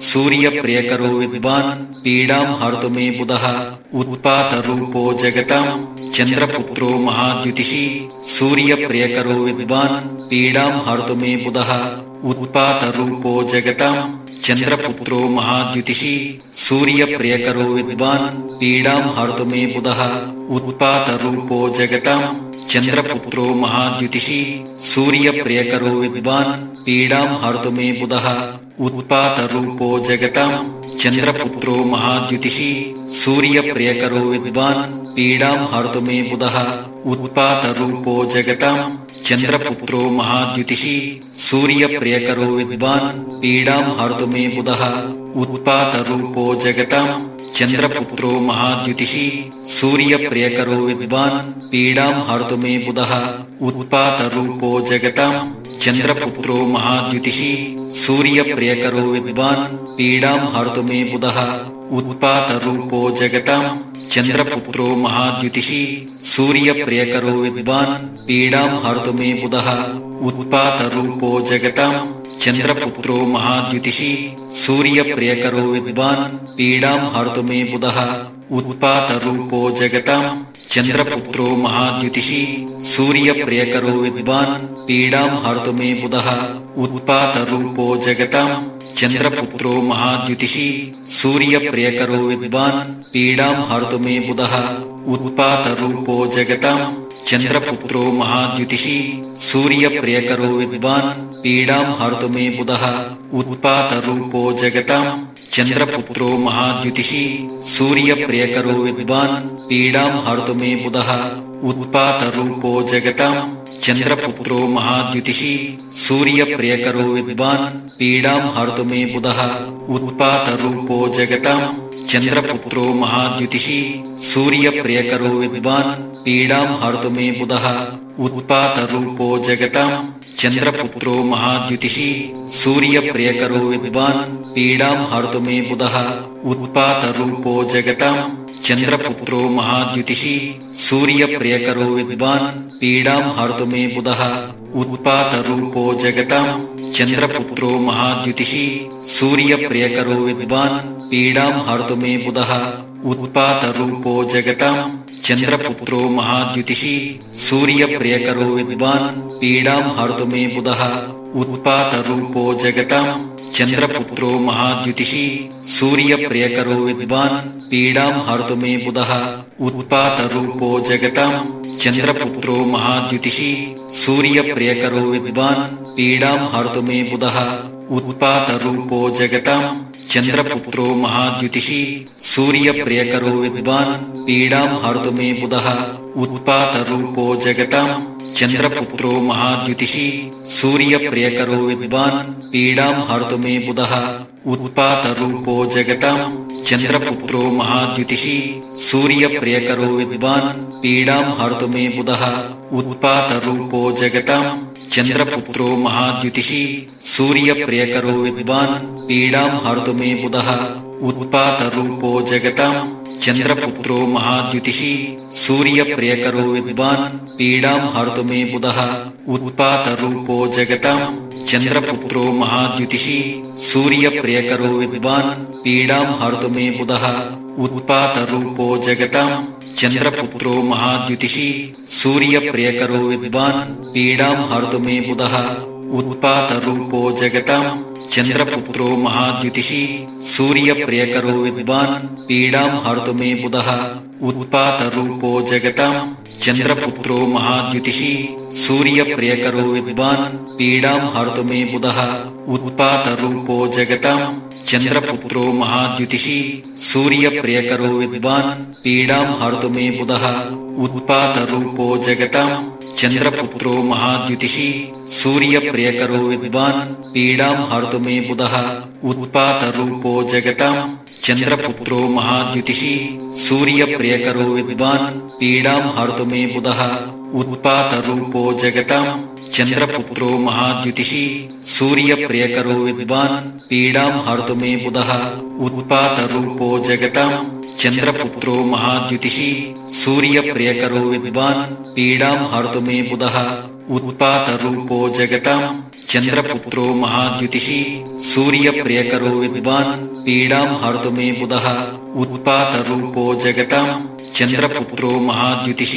सूर्यप्रियकरो विद्वान् पीडां हर्तु मे बुधः उत्पातरूपो जगतां चन्द्रपुत्रो महाद्युतिः सूर्यप्रियकरो विद्वान् पीडां हर्तु मे बुधः उत्पातरूपो जगतां चन्द्रपुत्रो महाद्युतिः सूर्यप्रियकरो विद्वान् पीडां हर्तु मे बुधः उत्पातरूपो जगतां चन्द्रपुत्रो महाद्युतिः सूर्यप्रियकरो विद्वान् पीडां हर्तु मे बुधः उत्पातरूपो जगतां चन्द्रपुत्रो महाद्युतिः सूर्यप्रियकरो विद्वान् पीडां हर्तु मे बुधः उत्पातरूपो जगतां चन्द्रपुत्रो महाद्युतिः सूर्यप्रियकरो विद्वान् पीडां हर्तु मे बुधः उत्पातरूपो जगतां चन्द्रपुत्रो महाद्युतिः सूर्यप्रियकरो विद्वान् पीडां हर्तु मे बुधः उत्पातरूपो जगतां चन्द्रपुत्रो महाद्युतिः सूर्यप्रियकरो विद्वान् पीडां हर्तु मे बुधः उत्पातरूपो जगतां चन्द्रपुत्रो महाद्युतिः सूर्यप्रियकरो विद्वान् पीडां हर्तु मे बुधः उत्पातरूपो जगतां चन्द्रपुत्रो महाद्युतिः सूर्यप्रियकरो विद्वान् पीडां हर्तु मे बुधः उत्पातरूपो जगतां चन्द्रपुत्रो महाद्युतिः सूर्यप्रियकरो विद्वान् पीडां हर्तु मे बुधः उत्पातरूपो जगतां चन्द्रपुत्रो महाद्युतिः सूर्यप्रियकरो विद्वान् पीडां हर्तु मे बुधः उत्पातरूपो जगतां चन्द्रपुत्रो महाद्युतिः सूर्यप्रियकरो विद्वान् पीडां हर्तु मे बुधः उत्पातरूपो जगतां चन्द्रपुत्रो महाद्युतिः सूर्यप्रियकरो विद्वान् पीडां हर्तु मे बुधः उत्पातरूपो जगतां चन्द्रपुत्रो महाद्युतिः सूर्यप्रियकरो विद्वान् पीडां हर्तु मे बुधः उत्पातरूपो जगतां चन्द्रपुत्रो महाद्युतिः सूर्यप्रियकरो विद्वान् पीडां हर्तु मे बुधः उत्पातरूपो जगतां चन्द्रपुत्रो महाद्युतिः सूर्यप्रियकरो विद्वान् पीडां हर्तु मे बुधः उत्पातरूपो जगतां चन्द्रपुत्रो महाद्युतिः सूर्यप्रियकरो विद्वान् पीडां हर्तु मे बुधः उत्पातरूपो जगतां चन्द्रपुत्रो महाद्युतिः सूर्यप्रियकरो विद्वान् पीडां हर्तु मे बुधः उत्पातरूपो जगतां चन्द्रपुत्रो महाद्युतिः सूर्यप्रियकरो विद्वान् पीडां हर्तु मे बुधः उत्पातरूपो जगतां चन्द्रपुत्रो महाद्युतिः सूर्यप्रियकरो विद्वान् पीडां हर्तु मे बुधः उत्पातरूपो जगतां चन्द्रपुत्रो महाद्युतिः सूर्यप्रियकरो विद्वान् पीडां हर्तु मे बुधः उत्पातरूपो जगतां चन्द्रपुत्रो महाद्युतिः सूर्यप्रियकरो विद्वान् पीडां हर्तु मे बुधः उत्पातरूपो जगतां चन्द्रपुत्रो महाद्युतिः सूर्यप्रियकरो विद्वान् पीडां हर्तु मे बुधः उत्पातरूपो जगतां चन्द्रपुत्रो महाद्युतिः सूर्यप्रियकरो विद्वान् पीडां हर्तु मे बुधः उत्पातरूपो जगतां चन्द्रपुत्रो महाद्युतिः सूर्यप्रियकरो विद्वान् पीडां हर्तु मे बुधः उत्पातरूपो जगतां चन्द्रपुत्रो महाद्युतिः सूर्यप्रियकरो विद्वान् पीडां हर्तु मे बुधः उत्पातरूपो जगतां चन्द्रपुत्रो महाद्युतिः सूर्यप्रियकरो विद्वान् पीडां हर्तु मे बुधः उत्पातरूपो जगतां चन्द्रपुत्रो महाद्युतिः सूर्यप्रियकरो विद्वान् पीडां हर्तु मे बुधः उत्पातरूपो जगतां चन्द्रपुत्रो महाद्युतिः सूर्यप्रियकरो विद्वान् पीडां हर्तु मे बुधः उत्पातरूपो जगतां चन्द्रपुत्रो महाद्युतिः सूर्यप्रियकरो विद्वान् पीडां हर्तु मे बुधः उत्पातरूपो जगतां चन्द्रपुत्रो महाद्युतिः सूर्यप्रियकरो विद्वान् पीडां हर्तु मे बुधः उत्पातरूपो जगतां चन्द्रपुत्रो महाद्युतिः सूर्यप्रियकरो विद्वान् पीडां हर्तु मे बुधः उत्पातरूपो जगतां चंद्रपुत्रो महाद्युतिः सूर्यप्रियकरो विद्वान् पीडां हर्तु मे बुधः उत्पातरूपो जगतां चंद्रपुत्रो महाद्युतिः सूर्यप्रियकरो विद्वान् पीडां हर्तु मे बुधः उत्पातरूपो जगतां चंद्रपुत्रो महाद्युतिः सूर्यप्रियकरो विद्वान् पीडां हर्तु मे बुधः उत्पातरूपो जगतां चंद्रपुत्रो महाद्युतिः सूर्यप्रियकरो विद्वान् पीडां हर्तु मे बुधः उत्पातरूपो जगतां चंद्रपुत्रो महाद्युतिः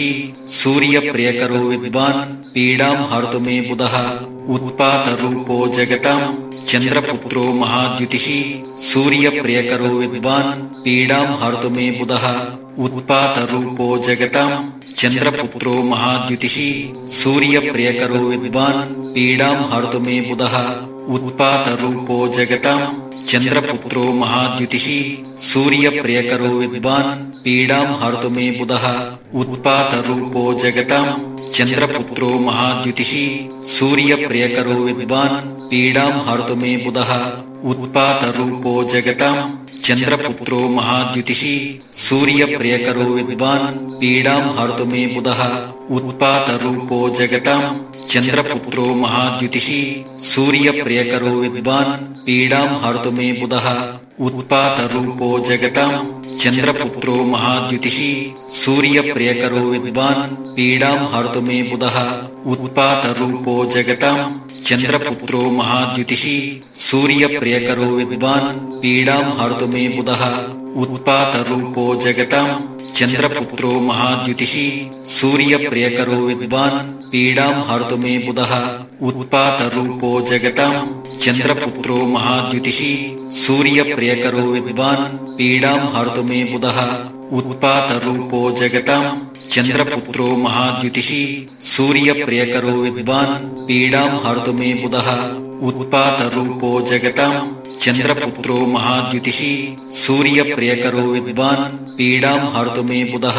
सूर्यप्रियकरो विद्वान् पीडां हर्तु मे बुधः उत्पातरूपो जगतां चंद्रपुत्रो महाद्युतिः सूर्यप्रियकरो विद्वान् पीडां हर्तु मे बुधः उत्पातरूपो जगतां चंद्रपुत्रो महाद्युतिः सूर्यप्रियकरो विद्वान् पीडां हर्तु मे बुधः उत्पातरूपो जगतां चंद्रपुत्रो महाद्युतिः सूर्यप्रियकरो विद्वान् पीडां हर्तु मे बुधः उत्पातरूपो जगतां चंद्रपुत्रो महाद्युतिः सूर्यप्रियकरो विद्वान् पीडां हर्तु मे बुधः उत्पातरूपो जगतां चंद्रपुत्रो महाद्युतिः सूर्यप्रियकरो विद्वान् पीडां हर्तु मे बुधः उत्पातरूपो जगतां चंद्रपुत्रो महाद्युतिः सूर्यप्रियकरो विद्वान् पीडां हर्तु मे बुधः उत्पातरूपो जगतां चंद्रपुत्रो महाद्युतिः सूर्यप्रियकरो विद्वान् पीडां हर्तु मे बुधः उत्पातरूपो जगतां चंद्रपुत्रो महाद्युतिः सूर्यप्रियकरो विद्वान् पीडां हर्तु मे बुधः उत्पातरूपो जगतां चंद्रपुत्रो महाद्युतिः सूर्यप्रियकरो विद्वान् पीडां हर्तु मे बुधः उत्पातरूपो जगतां चंद्रपुत्रो महाद्युतिः सूर्यप्रियकरो विद्वान् पीडां हर्तु मे बुधः उत्पातरूपो जगतां चंद्रपुत्रो महाद्युतिः सूर्यप्रियकरो विद्वान् पीडां हर्तु मे बुधः उत्पातरूपो जगतां चंद्रपुत्रो महाद्युतिः सूर्यप्रियकरो विद्वान् पीडां हर्तु मे बुधः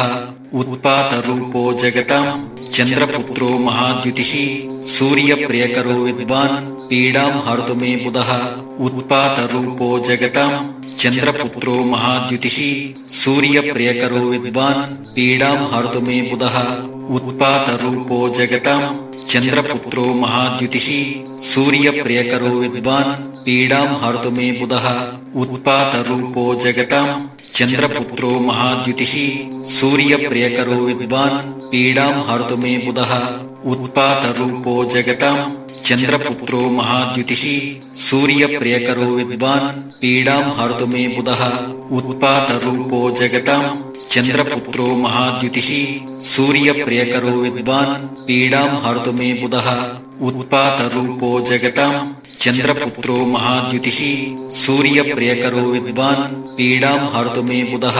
उत्पातरूपो जगतां चंद्रपुत्रो महाद्युतिः सूर्यप्रियकरो विद्वान् पीडां हर्तु मे बुधः उत्पातरूपो जगतां चंद्रपुत्रो महाद्युतिः सूर्यप्रियकरो विद्वान् पीडां हर्तु मे बुधः उत्पातरूपो जगतां चंद्रपुत्रो महाद्युतिः सूर्यप्रियकरो विद्वान् पीडां हर्तु मे बुधः उत्पातरूपो जगतां चंद्रपुत्रो महाद्युतिः सूर्यप्रियकरो विद्वान् पीडां हर्तु मे बुधः उत्पातरूपो जगतां चंद्रपुत्रो महाद्युतिः सूर्यप्रियकरो विद्वान् पीडां हर्तु मे बुधः उत्पातरूपो जगतां चंद्रपुत्रो महाद्युतिः सूर्यप्रियकरो विद्वान् पीडां हर्तु मे बुधः उत्पातरूपो जगतां चंद्रपुत्रो महाद्युतिः सूर्यप्रियकरो विद्वान् पीडां हर्तु मे बुधः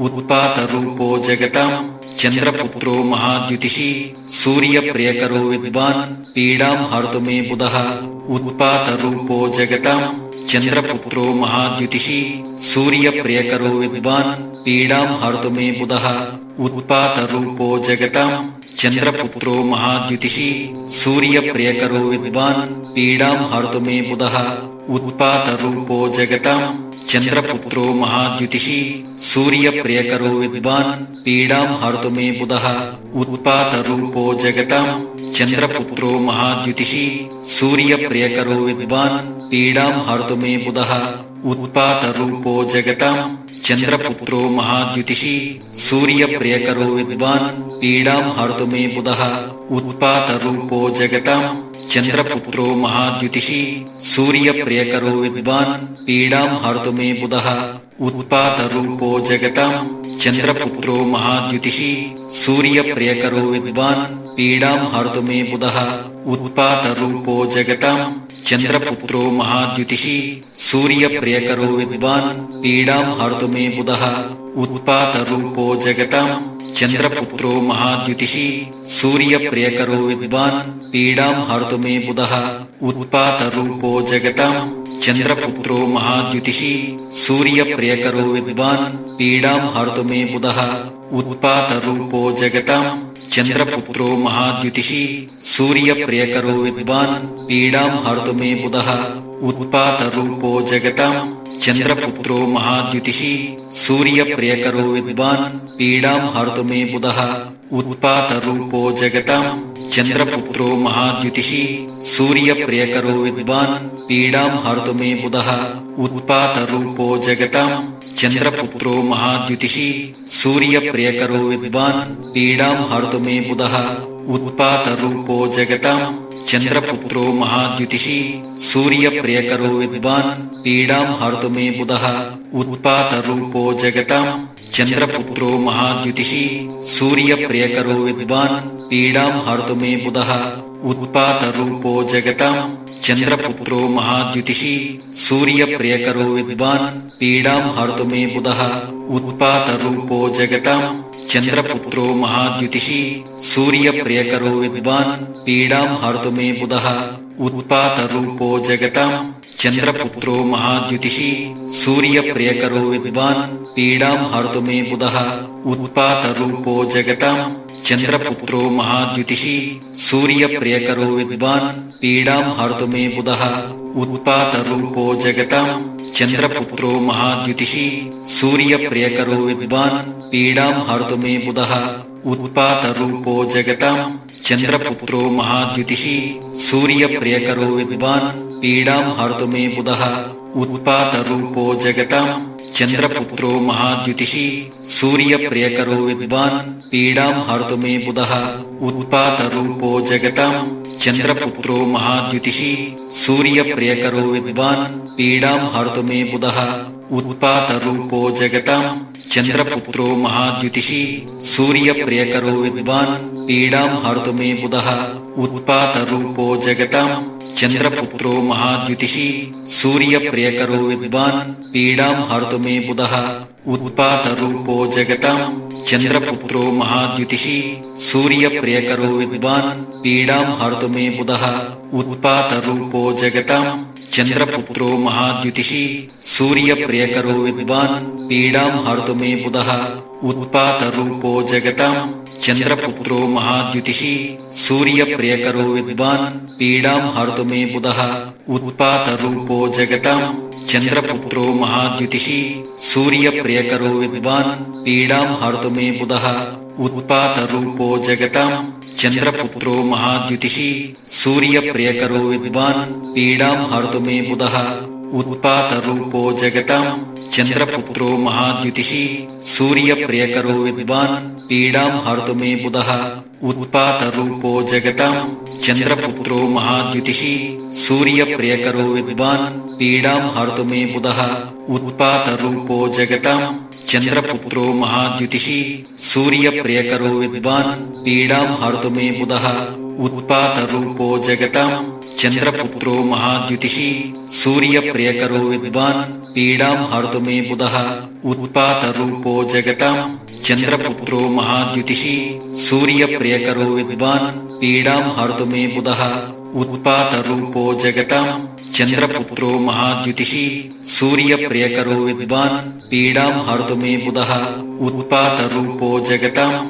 उत्पातरूपो जगतां चंद्रपुत्रो महाद्युतिः सूर्यप्रियकरो विद्वान् पीडां हर्तु मे बुधः उत्पातरूपो जगतां चंद्रपुत्रो महाद्युतिः सूर्यप्रियकरो विद्वान् पीडां हर्तु मे बुधः उत्पातरूपो जगतां चंद्रपुत्रो महाद्युतिः सूर्यप्रियकरो विद्वान् पीडां हर्तु मे बुधः उत्पातरूपो जगतां चंद्रपुत्रो महाद्युतिः सूर्यप्रियकरो विद्वान् पीडां हर्तु मे बुधः उत्पातरूपो जगतां चंद्रपुत्रो महाद्युतिः सूर्यप्रियकरो विद्वान् पीडां हर्तु मे बुधः उत्पातरूपो जगतां चंद्रपुत्रो महाद्युतिः सूर्यप्रियकरो विद्वान् पीडां हर्तु मे बुधः उत्पातरूपो जगतां चंद्रपुत्रो महाद्युतिः सूर्यप्रियकरो विद्वान् पीडां हर्तु मे बुधः उत्पातरूपो जगतां चंद्रपुत्रो महाद्युतिः सूर्यप्रियकरो विद्वान् पीडां हर्तु मे बुधः उत्पातरूपो जगतां चंद्रपुत्रो महाद्युतिः सूर्यप्रियकरो विद्वान् पीडां हर्तु मे बुधः उत्पातरूपो जगतां चंद्रपुत्रो महाद्युतिः सूर्यप्रियकरो विद्वान् पीडां हर्तु मे बुधः उत्पातरूपो जगतां चंद्रपुत्रो महाद्युतिः सूर्यप्रियकरो विद्वान् पीडां हर्तु मे बुधः उत्पातरूपो जगतां चंद्रपुत्रो महाद्युतिः सूर्यप्रियकरो विद्वान् पीडां हर्तु मे बुधः उत्पातरूपो जगतां चन्द्रपुत्रो महाद्युतिः सूर्यप्रियकरो विद्वान् पीडां हर्तु मे बुधः उत्पातरूपो जगतां चन्द्रपुत्रो महाद्युतिः सूर्यप्रियकरो विद्वान् पीडां हर्तु मे बुधः उत्पातरूपो जगतां चन्द्रपुत्रो महाद्युतिः सूर्यप्रियकरो विद्वान् पीडां हर्तु मे बुधः उत्पातरूपो जगतां चन्द्रपुत्रो महाद्युतिः सूर्यप्रियकरो विद्वान् पीडां हर्तु मे बुधः उत्पातरूपो जगतां चन्द्रपुत्रो महाद्युतिः सूर्यप्रियकरो विद्वान् पीडां हर्तु मे बुधः उत्पातरूपो जगतां चन्द्रपुत्रो महाद्युतिः सूर्यप्रियकरो विद्वान् पीडां हर्तु मे बुधः उत्पातरूपो जगतां चन्द्रपुत्रो महाद्युतिः सूर्यप्रियकरो विद्वान् पीडां हर्तु मे बुधः उत्पातरूपो जगतां चन्द्रपुत्रो महाद्युतिः सूर्यप्रियकरो विद्वान् पीडां हर्तु मे बुधः उत्पातरूपो जगतां चन्द्रपुत्रो महाद्युतिः सूर्यप्रियकरो विद्वान् पीडां हर्तु मे बुधः उत्पातरूपो जगतां चन्द्रपुत्रो महाद्युतिः सूर्यप्रियकरो विद्वान् पीडां हर्तु मे बुधः उत्पातरूपो जगतां चन्द्रपुत्रो महाद्युतिः सूर्यप्रियकरो विद्वान् पीडां हर्तु मे बुधः उत्पातरूपो जगतां चन्द्रपुत्रो महाद्युतिः सूर्यप्रियकरो विद्वान् पीडां हर्तु मे बुधः उत्पातरूपो जगतां चन्द्रपुत्रो महाद्युतिः सूर्यप्रियकरो विद्वान् पीडां हर्तु मे बुधः उत्पातरूपो जगतां चन्द्रपुत्रो महाद्युतिः सूर्यप्रियकरो विद्वान् पीडां हर्तु मे बुधः उत्पातरूपो जगतां चन्द्रपुत्रो महाद्युतिः सूर्यप्रियकरो विद्वान् पीडां हर्तु मे बुधः उत्पातरूपो जगतां चन्द्रपुत्रो महाद्युतिः सूर्यप्रियकरो विद्वान् पीडां हर्तु मे बुधः उत्पातरूपो जगतां चन्द्रपुत्रो महाद्युतिः सूर्यप्रियकरो विद्वान् पीडां हर्तु मे बुधः उत्पातरूपो जगतां चन्द्रपुत्रो महाद्युतिः सूर्यप्रियकरो विद्वान् पीडां हर्तु मे बुधः उत्पातरूपो जगतां चन्द्रपुत्रो महाद्युतिः सूर्यप्रियकरो विद्वान् पीडां हर्तु मे बुधः उत्पातरूपो जगतां चन्द्रपुत्रो महाद्युतिः सूर्यप्रियकरो विद्वान् पीडां हर्तु मे बुधः उत्पातरूपो जगतां चन्द्रपुत्रो महाद्युतिः सूर्यप्रियकरो विद्वान् पीडां हर्तु मे बुधः उत्पातरूपो जगतां चन्द्रपुत्रो महाद्युतिः सूर्यप्रियकरो विद्वान् पीडां हर्तु मे बुधः उत्पातरूपो जगतां चन्द्रपुत्रो महाद्युतिः सूर्यप्रियकरो विद्वान् पीडां हर्तु मे बुधः उत्पातरूपो जगतां चन्द्रपुत्रो महाद्युतिः सूर्यप्रियकरो विद्वान् पीडां हर्तु मे बुधः उत्पातरूपो जगतां चन्द्रपुत्रो महाद्युतिः सूर्यप्रियकरो विद्वान् पीडां हर्तु मे बुधः उत्पातरूपो जगतां चन्द्रपुत्रो महाद्युतिः सूर्यप्रियकरो विद्वान् पीडां हर्तु मे बुधः उत्पातरूपो जगतां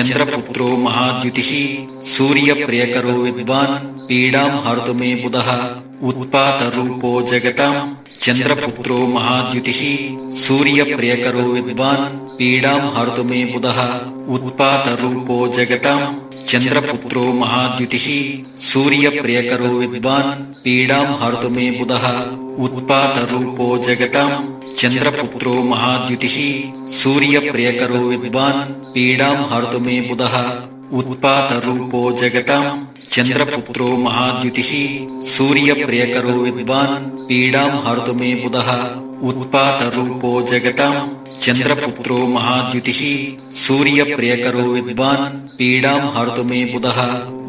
चन्द्रपुत्रो महाद्युतिः सूर्यप्रियकरो विद्वान् पीडां हर्तु मे बुधः उत्पातरूपो जगतां चन्द्रपुत्रो महाद्युतिः सूर्यप्रियकरो विद्वान् पीडां हर्तु मे बुधः उत्पातरूपो जगतां चन्द्रपुत्रो महाद्युतिः सूर्यप्रियकरो विद्वान् पीडां हर्तु मे बुधः उत्पातरूपो जगतां चन्द्रपुत्रो महाद्युतिः सूर्यप्रियकरो विद्वान् पीडां हर्तु मे बुधः उत्पातरूपो जगतां चन्द्रपुत्रो महाद्युतिः सूर्यप्रियकरो विद्वान् पीडां हर्तु मे बुधः उत्पातरूपो जगतां चन्द्रपुत्रो महाद्युतिः सूर्यप्रियकरो विद्वान् पीडां हर्तु मे बुधः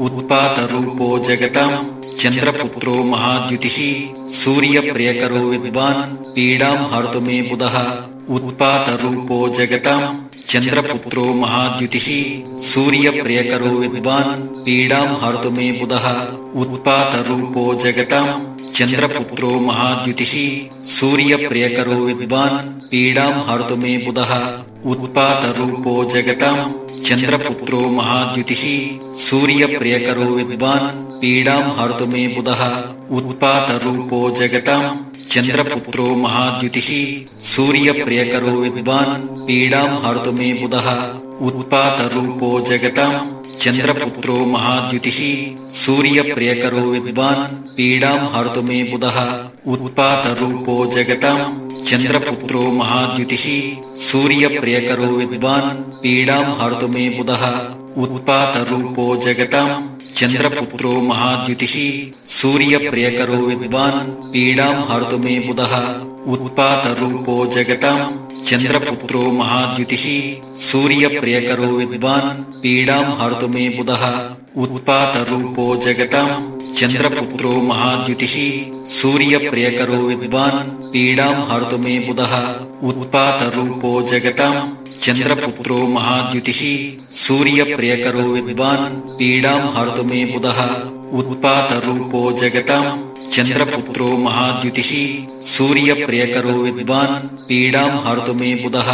उत्पातरूपो जगतां चन्द्रपुत्रो महाद्युतिः सूर्यप्रियकरो विद्वान् पीडां हर्तु मे बुधः उत्पातरूपो जगतां चन्द्रपुत्रो महाद्युतिः सूर्यप्रियकरो विद्वान् पीडां हर्तु मे बुधः उत्पातरूपो जगतां चन्द्रपुत्रो महाद्युतिः सूर्यप्रियकरो विद्वान् पीडां हर्तु मे बुधः उत्पातरूपो जगतां चन्द्रपुत्रो महाद्युतिः सूर्यप्रियकरो विद्वान् पीडां हर्तु मे बुधः उत्पातरूपो जगतां चन्द्रपुत्रो महाद्युतिः सूर्यप्रियकरो विद्वान् पीडां हर्तु मे बुधः उत्पातरूपो जगतां चन्द्रपुत्रो महाद्युतिः सूर्यप्रियकरो विद्वान् पीडां हर्तु मे बुधः उत्पातरूपो जगतां चन्द्रपुत्रो महाद्युतिः सूर्यप्रियकरो विद्वान् पीडां हर्तु मे बुधः उत्पातरूपो जगतां चन्द्रपुत्रो महाद्युतिः सूर्यप्रियकरो विद्वान् पीडां हर्तु मे बुधः उत्पातरूपो जगतां चन्द्रपुत्रो महाद्युतिः सूर्यप्रियकरो विद्वान् पीडां हर्तु मे बुधः उत्पातरूपो जगतां चन्द्रपुत्रो महाद्युतिः सूर्यप्रियकरो विद्वान् पीडां हर्तु मे बुधः उत्पातरूपो जगतां चन्द्रपुत्रो महाद्युतिः सूर्यप्रियकरो विद्वान् पीडां हर्तु मे बुधः उत्पातरूपो जगतां चन्द्रपुत्रो महाद्युतिः सूर्यप्रियकरो विद्वान् पीडां हर्तु मे बुधः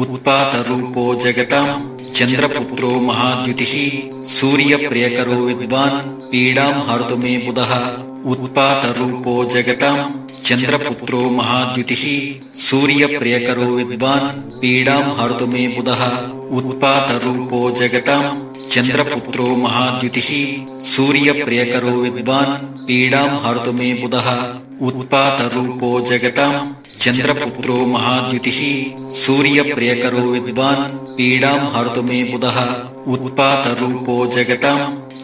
उत्पातरूपो जगतां चन्द्रपुत्रो महाद्युतिः सूर्यप्रियकरो विद्वान् पीडां हर्तु मे बुधः उत्पातरूपो जगतां चन्द्रपुत्रो महाद्युतिः सूर्यप्रियकरो विद्वान् पीडां हर्तु मे बुधः उत्पातरूपो जगतां चन्द्रपुत्रो महाद्युतिः सूर्यप्रियकरो विद्वान् पीडां हर्तु मे बुधः उत्पातरूपो जगतां चन्द्रपुत्रो महाद्युतिः सूर्यप्रियकरो विद्वान् पीडां हर्तु मे बुधः उत्पातरूपो जगतां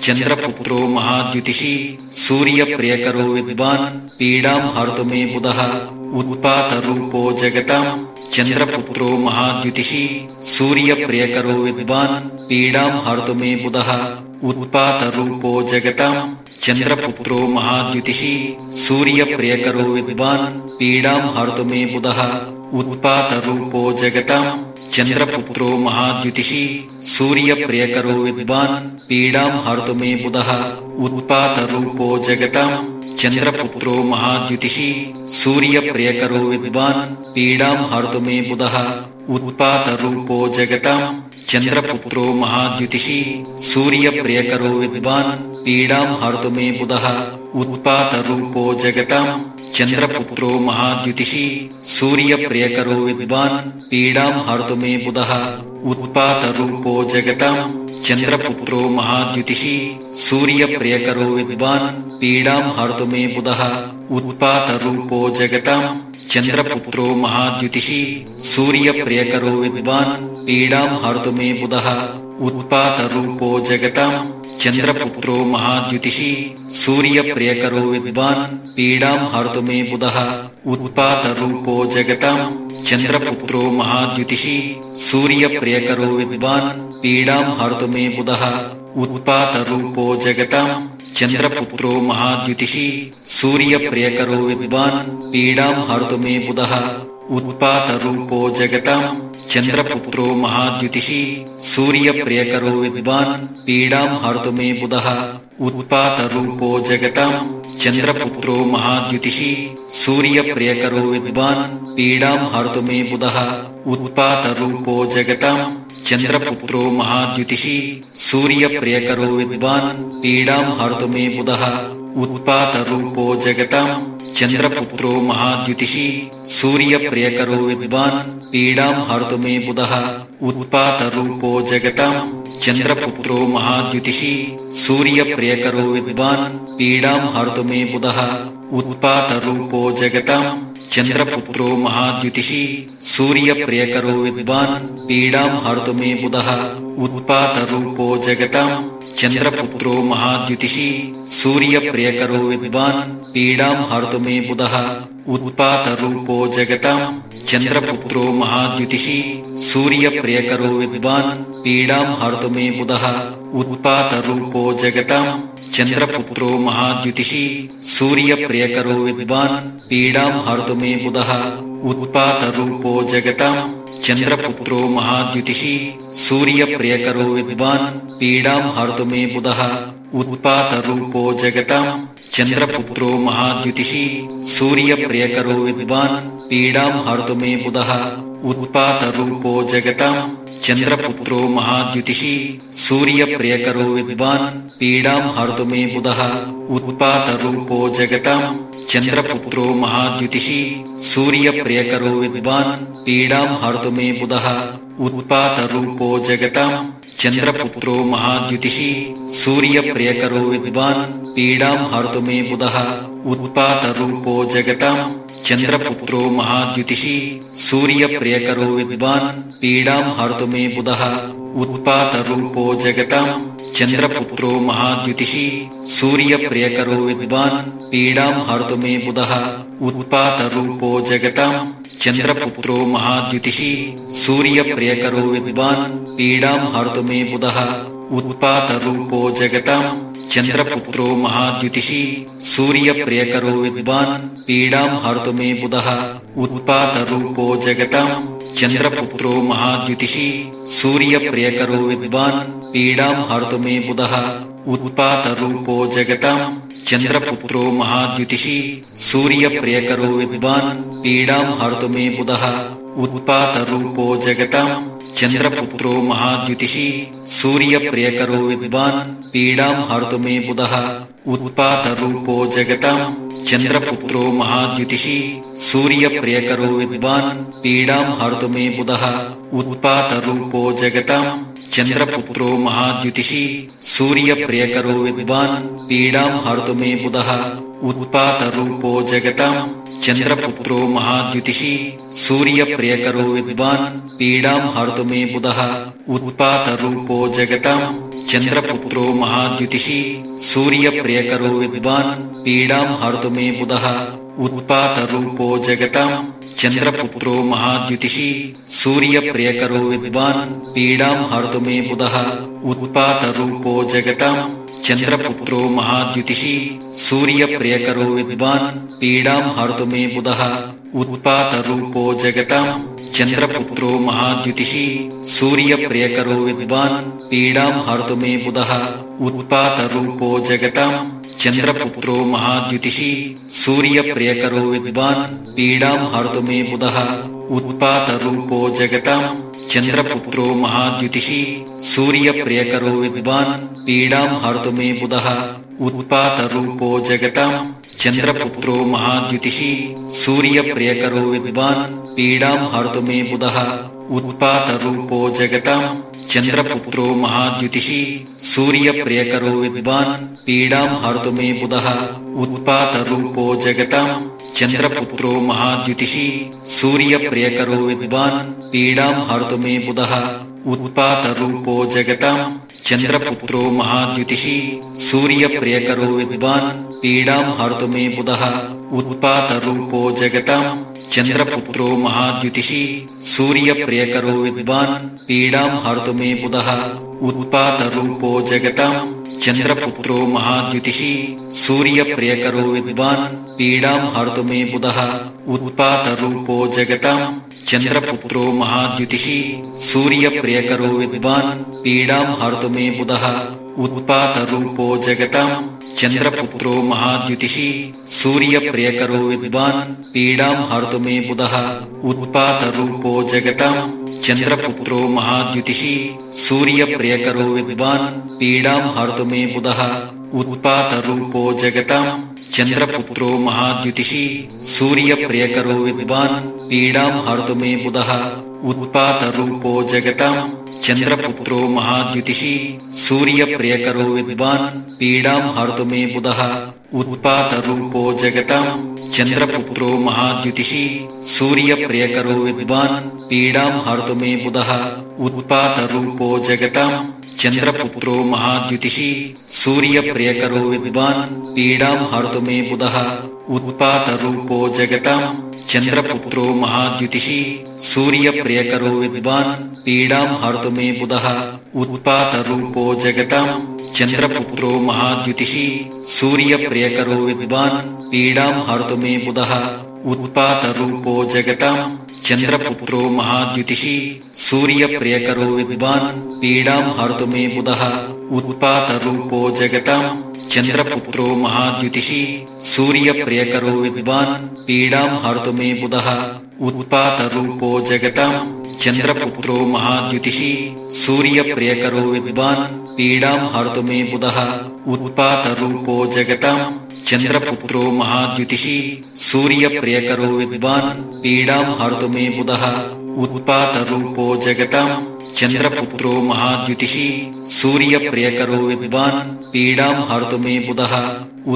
चन्द्रपुत्रो महाद्युतिः सूर्यप्रियकरो विद्वान् पीडां हर्तु मे बुधः उत्पातरूपो जगतां चन्द्रपुत्रो महाद्युतिः सूर्यप्रियकरो विद्वान् पीडां हर्तु मे बुधः उत्पातरूपो जगतां चन्द्रपुत्रो महाद्युतिः सूर्यप्रियकरो विद्वान् पीडां हर्तु मे बुधः उत्पातरूपो जगतां चन्द्रपुत्रो महाद्युतिः सूर्यप्रियकरो विद्वान् पीडां हर्तु मे बुधः उत्पातरूपो जगतां चन्द्रपुत्रो महाद्युतिः सूर्यप्रियकरो विद्वान् पीडां हर्तु मे बुधः उत्पातरूपो जगतां चन्द्रपुत्रो महाद्युतिः सूर्यप्रियकरो विद्वान् पीडां हर्तु मे बुधः उत्पातरूपो जगतां चन्द्रपुत्रो महाद्युतिः सूर्यप्रियकरो विद्वान् पीडां हर्तु मे बुधः उत्पातरूपो जगतां चन्द्रपुत्रो महाद्युतिः सूर्यप्रियकरो विद्वान् पीडां हर्तु मे बुधः उत्पातरूपो जगतां चन्द्रपुत्रो महाद्युतिः सूर्यप्रियकरो विद्वान् पीडां हर्तु मे बुधः उत्पातरूपो जगतां चन्द्रपुत्रो महाद्युतिः सूर्यप्रियकरो विद्वान् पीडां हर्तु मे बुधः उत्पातरूपो जगतां चन्द्रपुत्रो महाद्युतिः सूर्यप्रियकरो विद्वान् पीडां हर्तु मे बुधः उत्पातरूपो जगतां चन्द्रपुत्रो महाद्युतिः सूर्यप्रियकरो विद्वान् पीडां हर्तु मे बुधः उत्पातरूपो जगतां चन्द्रपुत्रो महाद्युतिः सूर्यप्रियकरो विद्वान् पीडां हर्तु मे बुधः उत्पातरूपो जगतां चन्द्रपुत्रो महाद्युतिः सूर्यप्रियकरो विद्वान् पीडां हर्तु मे बुधः उत्पातरूपो जगतां चन्द्रपुत्रो महाद्युतिः सूर्यप्रियकरो विद्वान् पीडां हर्तु मे बुधः उत्पातरूपो जगतां चन्द्रपुत्रो महाद्युतिः सूर्यप्रियकरो विद्वान् पीडां हर्तु मे बुधः उत्पातरूपो जगतां चन्द्रपुत्रो महाद्युतिः सूर्यप्रियकरो विद्वान् पीडां हर्तु मे बुधः उत्पातरूपो जगतां चन्द्रपुत्रो महाद्युतिः सूर्यप्रियकरो विद्वान् पीडां हर्तु मे बुधः उत्पातरूपो जगतां चन्द्रपुत्रो महाद्युतिः सूर्यप्रियकरो विद्वान् पीडां हर्तु मे बुधः उत्पातरूपो जगतां चन्द्रपुत्रो महाद्युतिः सूर्यप्रियकरो विद्वान् पीडां हर्तु मे बुधः उत्पातरूपो जगतां चन्द्रपुत्रो महाद्युतिः सूर्यप्रियकरो विद्वान् पीडां हर्तु मे बुधः उत्पातरूपो जगतां चन्द्रपुत्रो महाद्युतिः सूर्यप्रियकरो विद्वान् पीडां हर्तु मे बुधः उत्पातरूपो जगतां चन्द्रपुत्रो महाद्युतिः सूर्यप्रियकरो विद्वान् पीडां हर्तु मे बुधः उत्पातरूपो जगतां चन्द्रपुत्रो महाद्युतिः सूर्यप्रियकरो विद्वान् पीडां हर्तु मे बुधः उत्पातरूपो जगतां चन्द्रपुत्रो महाद्युतिः सूर्यप्रियकरो विद्वान् पीडां हर्तु मे बुधः उत्पातरूपो जगतां चन्द्रपुत्रो महाद्युतिः सूर्यप्रियकरो विद्वान् पीडां हर्तु मे बुधः उत्पातरूपो जगतां चन्द्रपुत्रो महाद्युतिः सूर्यप्रियकरो विद्वान् पीडां हर्तु मे बुधः उत्पातरूपो जगतां चन्द्रपुत्रो महाद्युतिः सूर्यप्रियकरो विद्वान् पीडां हर्तु मे बुधः उत्पातरूपो जगतां चन्द्रपुत्रो महाद्युतिः सूर्यप्रियकरो विद्वान् पीडां हर्तु मे बुधः उत्पातरूपो जगतां चन्द्रपुत्रो महाद्युतिः सूर्यप्रियकरो विद्वान् पीडां हर्तु मे बुधः उत्पातरूपो जगतां चन्द्रपुत्रो महाद्युतिः सूर्यप्रियकरो विद्वान् पीडां हर्तु मे बुधः उत्पातरूपो जगतां चन्द्रपुत्रो महाद्युतिः सूर्यप्रियकरो विद्वान् पीडां हर्तु मे बुधः उत्पातरूपो जगतां चन्द्रपुत्रो महाद्युतिः सूर्यप्रियकरो विद्वान् पीडां हर्तु मे बुधः उत्पातरूपो जगतां चन्द्रपुत्रो महाद्युतिः सूर्यप्रियकरो विद्वान् पीडां हर्तु मे बुधः उत्पातरूपो जगतां चन्द्रपुत्रो महाद्युतिः सूर्यप्रियकरो विद्वान् पीडां हर्तु मे बुधः उत्पातरूपो जगतां चन्द्रपुत्रो महाद्युतिः सूर्यप्रियकरो विद्वान् पीडां हर्तु मे बुधः उत्पातरूपो जगतां चन्द्रपुत्रो महाद्युतिः सूर्यप्रियकरो विद्वान् पीडां हर्तु मे बुधः उत्पातरूपो जगतां चन्द्रपुत्रो महाद्युतिः सूर्यप्रियकरो विद्वान् पीडां हर्तु मे बुधः उत्पातरूपो जगतां चन्द्रपुत्रो महाद्युतिः सूर्यप्रियकरो विद्वान् पीडां हर्तु मे बुधः उत्पातरूपो जगतां चन्द्रपुत्रो महाद्युतिः सूर्यप्रियकरो विद्वान् पीडां हर्तु मे बुधः उत्पातरूपो जगतां चन्द्रपुत्रो महाद्युतिः सूर्यप्रियकरो विद्वान् पीडां हर्तु मे बुधः उत्पातरूपो जगतां चन्द्रपुत्रो महाद्युतिः सूर्यप्रियकरो विद्वान् पीडां हर्तु मे बुधः उत्पातरूपो जगतां चन्द्रपुत्रो महाद्युतिः सूर्यप्रियकरो विद्वान् पीडां हर्तु मे बुधः उत्पातरूपो जगतां चन्द्रपुत्रो महाद्युतिः सूर्यप्रियकरो विद्वान् पीडां हर्तु मे बुधः उत्पातरूपो जगतां चन्द्रपुत्रो महाद्युतिः सूर्यप्रियकरो विद्वान् पीडां हर्तु मे बुधः उत्पातरूपो जगतां चन्द्रपुत्रो महाद्युतिः सूर्यप्रियकरो विद्वान् पीडां हर्तु मे बुधः उत्पातरूपो जगतां चन्द्रपुत्रो महाद्युतिः सूर्यप्रियकरो विद्वान् पीडां हर्तु मे बुधः उत्पातरूपो जगतां चन्द्रपुत्रो महाद्युतिः सूर्यप्रियकरो विद्वान् पीडां हर्तु मे बुधः उत्पातरूपो जगतां चन्द्रपुत्रो महाद्युतिः सूर्यप्रियकरो विद्वान् पीडां हर्तु मे बुधः उत्पातरूपो जगतां चन्द्रपुत्रो महाद्युतिः सूर्यप्रियकरो विद्वान् पीडां हर्तु मे बुधः उत्पातरूपो जगतां चन्द्रपुत्रो महाद्युतिः सूर्यप्रियकरो विद्वान् पीडां हर्तु मे बुधः उत्पातरूपो जगतां चन्द्रपुत्रो महाद्युतिः सूर्यप्रियकरो विद्वान् पीडां हर्तु मे बुधः उत्पातरूपो जगतां चन्द्रपुत्रो महाद्युतिः सूर्यप्रियकरो विद्वान् पीडां हर्तु मे बुधः उत्पातरूपो जगतां चन्द्रपुत्रो महाद्युतिः सूर्यप्रियकरो विद्वान् पीडां हर्तु मे बुधः उत्पातरूपो जगतां चन्द्रपुत्रो महाद्युतिः सूर्यप्रियकरो विद्वान् पीडां हर्तु मे बुधः उत्पातरूपो जगतां चन्द्रपुत्रो महाद्युतिः सूर्यप्रियकरो विद्वान् पीडां हर्तु मे बुधः उत्पातरूपो जगतां चन्द्रपुत्रो महाद्युतिः सूर्यप्रियकरो विद्वान् पीडां हर्तु मे बुधः उत्पातरूपो जगतां चन्द्रपुत्रो महाद्युतिः सूर्यप्रियकरो विद्वान् पीडां हर्तु मे बुधः उत्पातरूपो जगतां चन्द्रपुत्रो महाद्युतिः सूर्यप्रियकरो विद्वान् पीडां हर्तु मे बुधः उत्पातरूपो जगतां चन्द्रपुत्रो महाद्युतिः सूर्यप्रियकरो विद्वान् पीडां हर्तु मे बुधः उत्पातरूपो जगतां चन्द्रपुत्रो महाद्युतिः सूर्यप्रियकरो विद्वान् पीडां हर्तु मे बुधः उत्पातरूपो जगतां चन्द्रपुत्रो महाद्युतिः सूर्यप्रियकरो विद्वान् पीडां हर्तु मे बुधः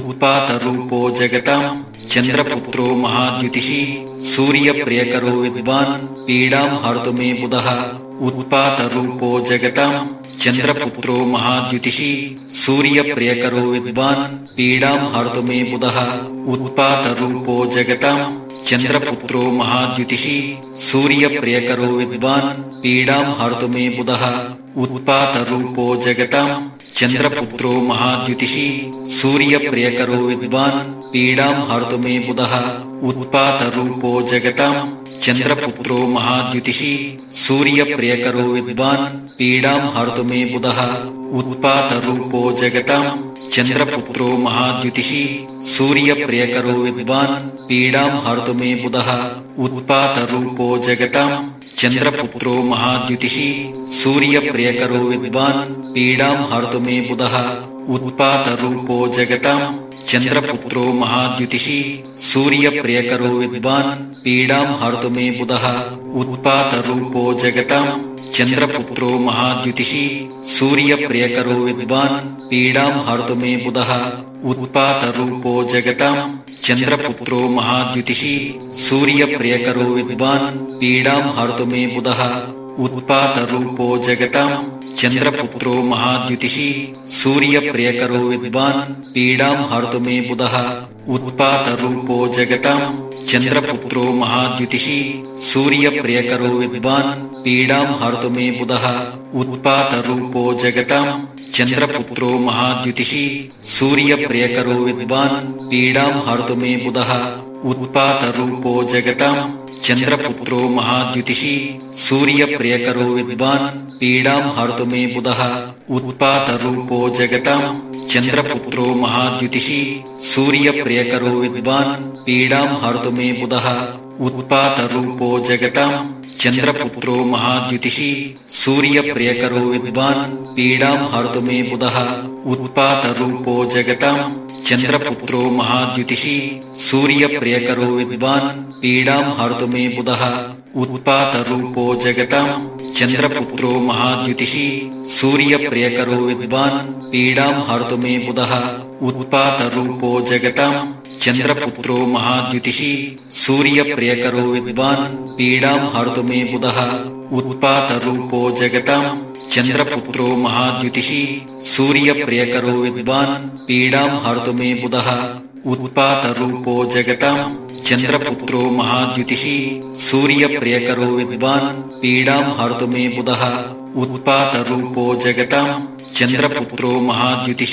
उत्पातरूपो जगतां चन्द्रपुत्रो महाद्युतिः सूर्यप्रियकरो विद्वान् पीडां हर्तु मे बुधः उत्पातरूपो जगतां चन्द्रपुत्रो महाद्युतिः सूर्यप्रियकरो विद्वान् पीडां हर्तु मे बुधः उत्पातरूपो जगतां चन्द्रपुत्रो महाद्युतिः सूर्यप्रियकरो विद्वान् पीडां हर्तु मे बुधः उत्पातरूपो जगतां चन्द्रपुत्रो महाद्युतिः सूर्यप्रियकरो विद्वान् पीडां हर्तु मे बुधः उत्पातरूपो जगतां चन्द्रपुत्रो महाद्युतिः सूर्यप्रियकरो विद्वान् पीडां हर्तु मे बुधः उत्पातरूपो जगतां चन्द्रपुत्रो महाद्युतिः सूर्यप्रियकरो विद्वान् पीडां हर्तु मे बुधः उत्पातरूपो जगतां चन्द्रपुत्रो महाद्युतिः सूर्यप्रियकरो विद्वान् पीडां हर्तु मे बुधः उत्पातरूपो जगतां चन्द्रपुत्रो महाद्युतिः सूर्यप्रियकरो विद्वान् पीडां हर्तु मे बुधः उत्पातरूपो जगतां चन्द्रपुत्रो महाद्युतिः सूर्यप्रियकरो विद्वान् पीडां हर्तु मे बुधः उत्पातरूपो जगतां चन्द्रपुत्रो महाद्युतिः सूर्यप्रियकरो विद्वान् पीडां हर्तु मे बुधः उत्पातरूपो जगतां चन्द्रपुत्रो महाद्युतिः सूर्यप्रियकरो विद्वान् पीडां हर्तु मे बुधः उत्पातरूपो जगतां चन्द्रपुत्रो महाद्युतिः सूर्यप्रियकरो विद्वान् पीडां हर्तु मे बुधः उत्पातरूपो जगतां चन्द्रपुत्रो महाद्युतिः सूर्यप्रियकरो विद्वान् पीडां हर्तु मे बुधः उत्पातरूपो जगतां चन्द्रपुत्रो महाद्युतिः सूर्यप्रियकरो विद्वान् पीडां हर्तु मे बुधः उत्पातरूपो जगतां चन्द्रपुत्रो महाद्युतिः सूर्यप्रियकरो विद्वान् पीडां हर्तु मे बुधः उत्पातरूपो जगतां चन्द्रपुत्रो महाद्युतिः सूर्यप्रियकरो विद्वान् पीडां हर्तु मे बुधः उत्पातरूपो जगतां चन्द्रपुत्रो महाद्युतिः सूर्यप्रियकरो विद्वान् पीडां हर्तु मे बुधः उत्पातरूपो जगतां चन्द्रपुत्रो महाद्युतिः सूर्यप्रियकरो विद्वान् पीडां हर्तु मे बुधः उत्पातरूपो जगतां चन्द्रपुत्रो महाद्युतिः सूर्यप्रियकरो विद्वान् पीडां हर्तु मे बुधः उत्पातरूपो जगतां चन्द्रपुत्रो महाद्युतिः सूर्यप्रियकरो विद्वान् पीडां हर्तु मे बुधः उत्पातरूपो जगतां चन्द्रपुत्रो महाद्युतिः सूर्यप्रियकरो विद्वान् पीडां हर्तु मे बुधः उत्पातरूपो जगतां चन्द्रपुत्रो महाद्युतिः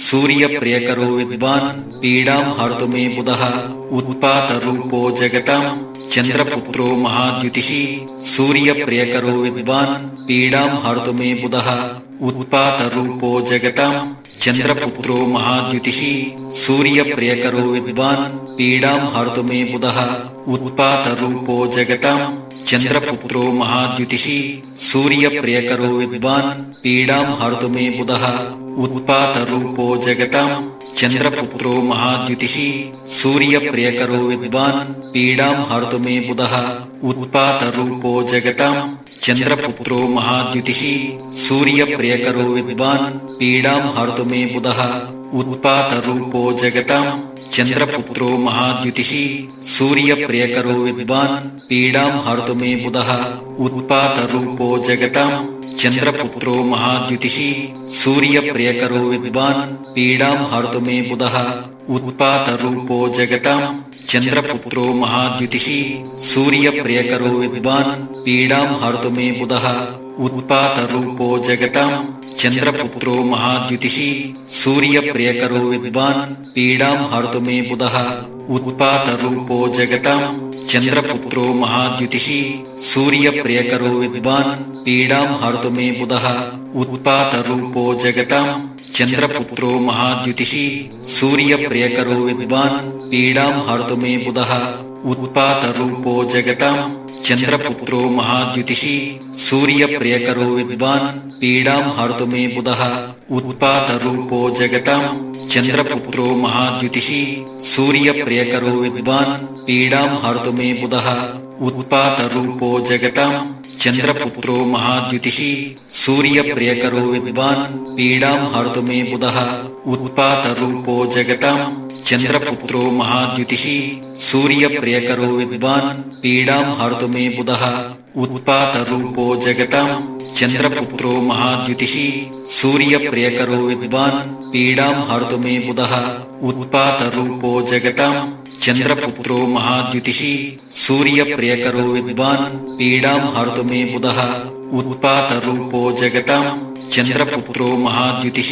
सूर्यप्रियकरो विद्वान् पीडां हर्तु मे बुधः उत्पातरूपो जगतां चन्द्रपुत्रो महाद्युतिः सूर्यप्रियकरो विद्वान् पीडां हर्तु मे बुधः उत्पातरूपो जगतां चन्द्रपुत्रो महाद्युतिः सूर्यप्रियकरो विद्वान् पीडां हर्तु मे बुधः उत्पातरूपो जगतां चन्द्रपुत्रो महाद्युतिः सूर्यप्रियकरो विद्वान् पीडां हर्तु मे बुधः उत्पातरूपो जगतां चन्द्रपुत्रो महाद्युतिः सूर्यप्रियकरो विद्वान् पीडां हर्तु मे बुधः उत्पातरूपो जगतां चन्द्रपुत्रो महाद्युतिः सूर्यप्रियकरो विद्वान् पीडां हर्तु मे बुधः उत्पातरूपो जगतां चन्द्रपुत्रो महाद्युतिः सूर्यप्रियकरो विद्वान् पीडां हर्तु मे बुधः उत्पातरूपो जगतां चन्द्रपुत्रो महाद्युतिः सूर्यप्रियकरो विद्वान् पीडां हर्तु मे बुधः उत्पातरूपो जगतां चन्द्रपुत्रो महाद्युतिः सूर्यप्रियकरो विद्वान् पीडां हर्तु मे बुधः उत्पातरूपो जगतां चन्द्रपुत्रो महाद्युतिः सूर्यप्रियकरो विद्वान् पीडां हर्तु मे बुधः उत्पातरूपो जगतां चन्द्रपुत्रो महाद्युतिः सूर्यप्रियकरो विद्वान् पीडां हर्तु मे बुधः उत्पातरूपो जगतां चन्द्रपुत्रो महाद्युतिः सूर्यप्रियकरो विद्वान् पीडां हर्तु मे बुधः उत्पातरूपो जगतां चन्द्रपुत्रो महाद्युतिः सूर्यप्रियकरो विद्वान् पीडां हर्तु मे बुधः उत्पातरूपो जगतां चन्द्रपुत्रो महाद्युतिः सूर्यप्रियकरो विद्वान् पीडां हर्तु मे बुधः उत्पातरूपो जगतां चन्द्रपुत्रो महाद्युतिः सूर्यप्रियकरो विद्वान् पीडां हर्तु मे बुधः उत्पातरूपो जगतां चन्द्रपुत्रो महाद्युतिः सूर्यप्रियकरो विद्वान् पीडां हर्तु मे बुधः उत्पातरूपो जगतां चन्द्रपुत्रो महाद्युतिः सूर्यप्रियकरो विद्वान् पीडां हर्तु मे बुधः उत्पातरूपो जगतां चन्द्रपुत्रो महाद्युतिः सूर्यप्रियकरो विद्वान् पीडां हर्तु मे बुधः उत्पातरूपो जगतां चन्द्रपुत्रो महाद्युतिः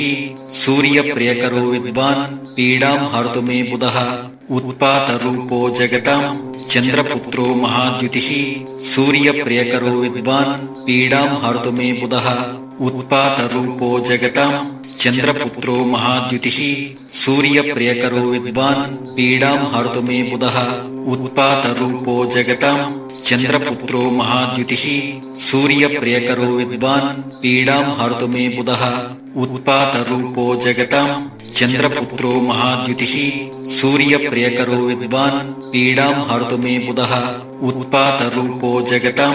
सूर्यप्रियकरो विद्वान् पीडां हर्तु मे बुधः उत्पातरूपो जगतां चन्द्रपुत्रो महाद्युतिः सूर्यप्रियकरो विद्वान् पीडां हर्तु मे बुधः उत्पातरूपो जगतां चन्द्रपुत्रो महाद्युतिः सूर्यप्रियकरो विद्वान् पीडां हर्तु मे बुधः उत्पातरूपो जगतां चन्द्रपुत्रो महाद्युतिः सूर्यप्रियकरो विद्वान् पीडां हर्तु मे बुधः उत्पातरूपो जगतां चन्द्रपुत्रो महाद्युतिः सूर्यप्रियकरो विद्वान् पीडां हर्तु मे बुधः उत्पातरूपो जगतां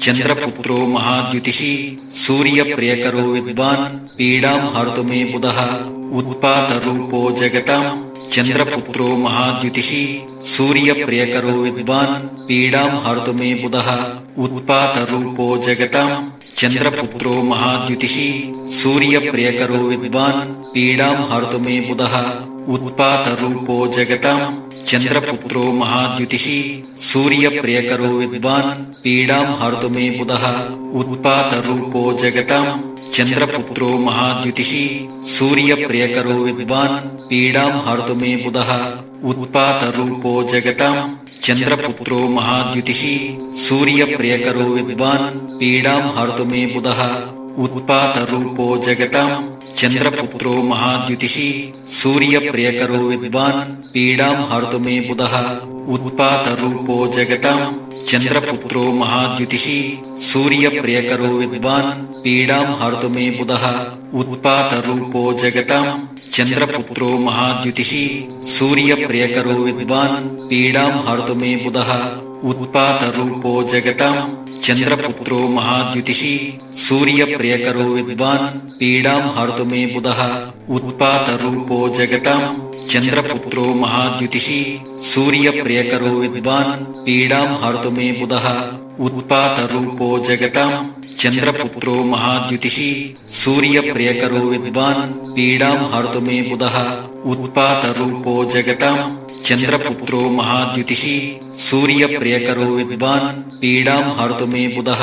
चन्द्रपुत्रो महाद्युतिः सूर्यप्रियकरो विद्वान् पीडां हर्तु मे बुधः उत्पातरूपो जगतां चन्द्रपुत्रो महाद्युतिः सूर्यप्रियकरो विद्वान् पीडां हर्तु मे बुधः उत्पातरूपो जगतां चन्द्रपुत्रो महाद्युतिः सूर्यप्रियकरो विद्वान् पीडां हर्तु मे बुधः उत्पातरूपो जगतां चन्द्रपुत्रो महाद्युतिः सूर्यप्रियकरो विद्वान् पीडां हर्तु मे बुधः उत्पातरूपो जगतां चन्द्रपुत्रो महाद्युतिः सूर्यप्रियकरो विद्वान् पीडां हर्तु मे बुधः उत्पातरूपो जगतां चन्द्रपुत्रो महाद्युतिः सूर्यप्रियकरो विद्वान् पीडां हर्तु मे बुधः उत्पातरूपो जगतां चन्द्रपुत्रो महाद्युतिः सूर्यप्रियकरो विद्वान् पीडां हर्तु मे बुधः उत्पातरूपो जगतां चन्द्रपुत्रो महाद्युतिः सूर्यप्रियकरो विद्वान् पीडां हर्तु मे बुधः उत्पातरूपो जगतां चन्द्रपुत्रो महाद्युतिः सूर्यप्रियकरो विद्वान् पीडां हर्तु मे बुधः उत्पातरूपो जगतां चन्द्रपुत्रो महाद्युतिः सूर्यप्रियकरो विद्वान् पीडां हर्तु मे बुधः उत्पातरूपो जगतां चन्द्रपुत्रो महाद्युतिः सूर्यप्रियकरो विद्वान् पीडां हर्तु मे बुधः उत्पातरूपो जगतां चन्द्रपुत्रो महाद्युतिः सूर्यप्रियकरो विद्वान् पीडां हर्तु मे बुधः उत्पातरूपो जगतां चन्द्रपुत्रो महाद्युतिः सूर्यप्रियकरो विद्वान् पीडां हर्तु मे बुधः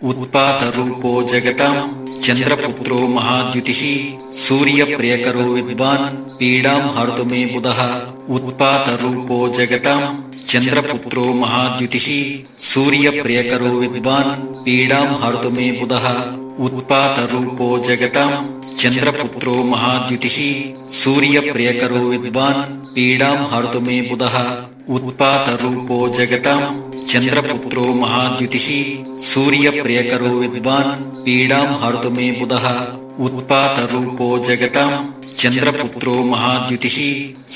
उत्पातरूपो जगतां चन्द्रपुत्रो महाद्युतिः सूर्यप्रियकरो विद्वान् पीडां हर्तु मे बुधः उत्पातरूपो जगतां चन्द्रपुत्रो महाद्युतिः सूर्यप्रियकरो विद्वान् पीडां हर्तु मे बुधः उत्पातरूपो जगतां चन्द्रपुत्रो महाद्युतिः सूर्यप्रियकरो विद्वान् पीडां हर्तु मे बुधः उत्पातरूपो जगतां चन्द्रपुत्रो महाद्युतिः सूर्यप्रियकरो विद्वान् पीडां हर्तु मे बुधः उत्पातरूपो जगतां चन्द्रपुत्रो महाद्युतिः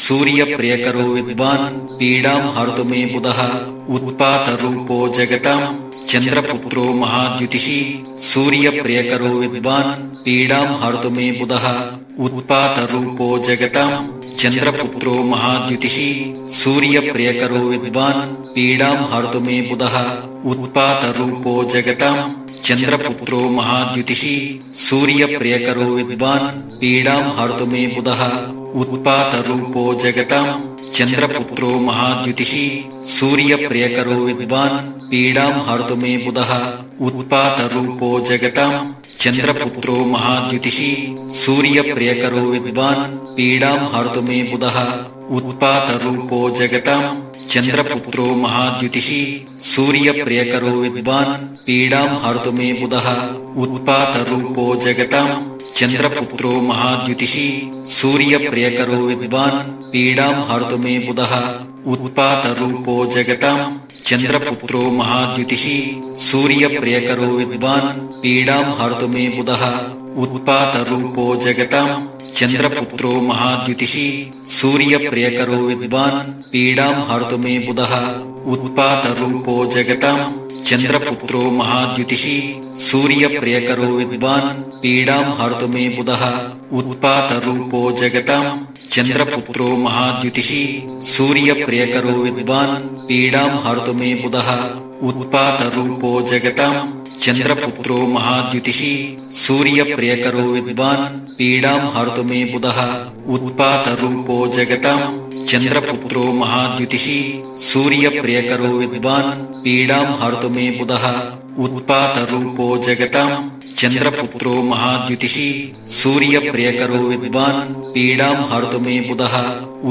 सूर्यप्रियकरो विद्वान् पीडां हर्तु मे बुधः उत्पातरूपो जगतां चन्द्रपुत्रो महाद्युतिः सूर्यप्रियकरो विद्वान् पीडां हर्तु मे बुधः उत्पातरूपो जगतां चन्द्रपुत्रो महाद्युतिः सूर्यप्रियकरो विद्वान् पीडां हर्तु मे बुधः उत्पातरूपो जगतां चन्द्रपुत्रो महाद्युतिः सूर्यप्रियकरो विद्वान् पीडां हर्तु मे बुधः उत्पातरूपो जगतां चन्द्रपुत्रो महाद्युतिः सूर्यप्रियकरो विद्वान् पीडां हर्तु मे बुधः उत्पातरूपो जगतां चन्द्रपुत्रो महाद्युतिः सूर्यप्रियकरो विद्वान् पीडां हर्तु मे बुधः उत्पातरूपो जगतां चन्द्रपुत्रो महाद्युतिः सूर्यप्रियकरो विद्वान् पीडां हर्तु मे बुधः उत्पातरूपो जगतां चन्द्रपुत्रो महाद्युतिः सूर्यप्रियकरो विद्वान् पीडां हर्तु मे बुधः उत्पातरूपो जगतां चन्द्रपुत्रो महाद्युतिः सूर्यप्रियकरो विद्वान् पीडां हर्तु मे बुधः उत्पातरूपो जगतां चन्द्रपुत्रो महाद्युतिः सूर्यप्रियकरो विद्वान् पीडां हर्तु मे बुधः उत्पातरूपो जगतां चन्द्रपुत्रो महाद्युतिः सूर्यप्रियकरो विद्वान् पीडां हर्तु मे बुधः उत्पातरूपो जगतां चन्द्रपुत्रो महाद्युतिः सूर्यप्रियकरो विद्वान् पीडां हर्तु मे बुधः उत्पातरूपो जगतां चन्द्रपुत्रो महाद्युतिः सूर्यप्रियकरो विद्वान् पीडां हर्तु मे बुधः उत्पातरूपो जगतां चन्द्रपुत्रो महाद्युतिः सूर्यप्रियकरो विद्वान् पीडां हर्तु मे बुधः उत्पातरूपो जगतां चन्द्रपुत्रो महाद्युतिः सूर्यप्रियकरो विद्वान् पीडां हर्तु मे बुधः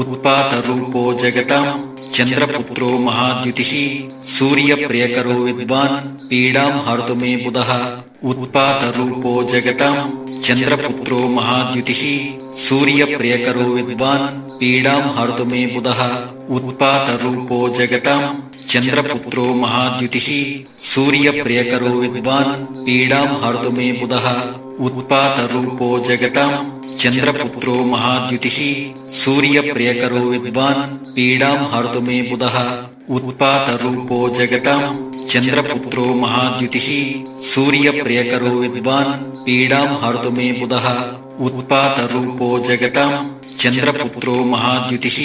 उत्पातरूपो जगतां चन्द्रपुत्रो महाद्युतिः सूर्यप्रियकरो विद्वान् पीडां हर्तु मे बुधः उत्पातरूपो जगतां चन्द्रपुत्रो महाद्युतिः सूर्यप्रियकरो विद्वान् पीडां हर्तु मे बुधः उत्पातरूपो जगतां चन्द्रपुत्रो महाद्युतिः सूर्यप्रियकरो विद्वान् पीडां हर्तु मे बुधः उत्पातरूपो जगतां चन्द्रपुत्रो महाद्युतिः सूर्यप्रियकरो विद्वान् पीडां हर्तु मे बुधः उत्पातरूपो जगतां चन्द्रपुत्रो महाद्युतिः सूर्यप्रियकरो विद्वान् पीडां हर्तु मे बुधः उत्पातरूपो जगतां चन्द्रपुत्रो महाद्युतिः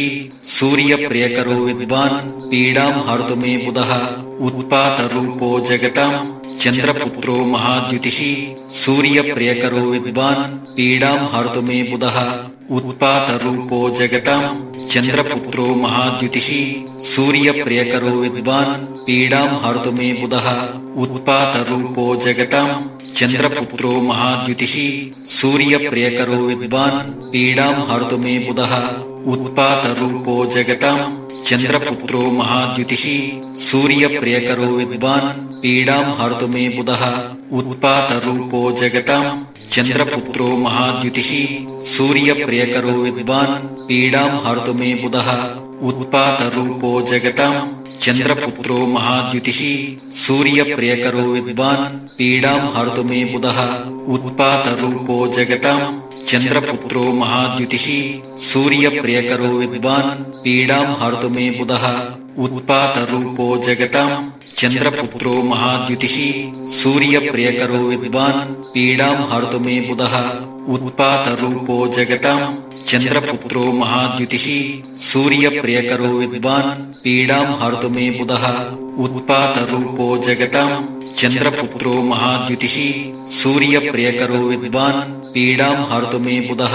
सूर्यप्रियकरो विद्वान् पीडां हर्तु मे बुधः उत्पातरूपो जगतां चन्द्रपुत्रो महाद्युतिः सूर्यप्रियकरो विद्वान् पीडां हर्तु मे बुधः उत्पातरूपो जगतां चन्द्रपुत्रो महाद्युतिः सूर्यप्रियकरो विद्वान् पीडां हर्तु मे बुधः उत्पातरूपो जगतां चन्द्रपुत्रो महाद्युतिः सूर्यप्रियकरो विद्वान् पीडां हर्तु मे बुधः उत्पातरूपो जगतां चन्द्रपुत्रो महाद्युतिः सूर्यप्रियकरो विद्वान् पीडां हर्तु मे बुधः उत्पातरूपो जगतां चन्द्रपुत्रो महाद्युतिः सूर्यप्रियकरो विद्वान् पीडां हर्तु मे बुधः उत्पातरूपो जगतां चन्द्रपुत्रो महाद्युतिः सूर्यप्रियकरो विद्वान् पीडां हर्तु मे बुधः उत्पातरूपो जगतां चन्द्रपुत्रो महाद्युतिः सूर्यप्रियकरो विद्वान् पीडां हर्तु मे बुधः उत्पातरूपो जगतां चन्द्रपुत्रो महाद्युतिः सूर्यप्रियकरो विद्वान् पीडां हर्तु मे बुधः उत्पातरूपो जगतां चन्द्रपुत्रो महाद्युतिः सूर्यप्रियकरो विद्वान् पीडां हर्तु मे बुधः उत्पातरूपो जगतां चन्द्रपुत्रो महाद्युतिः सूर्यप्रियकरो विद्वान् पीडां हर्तु मे बुधः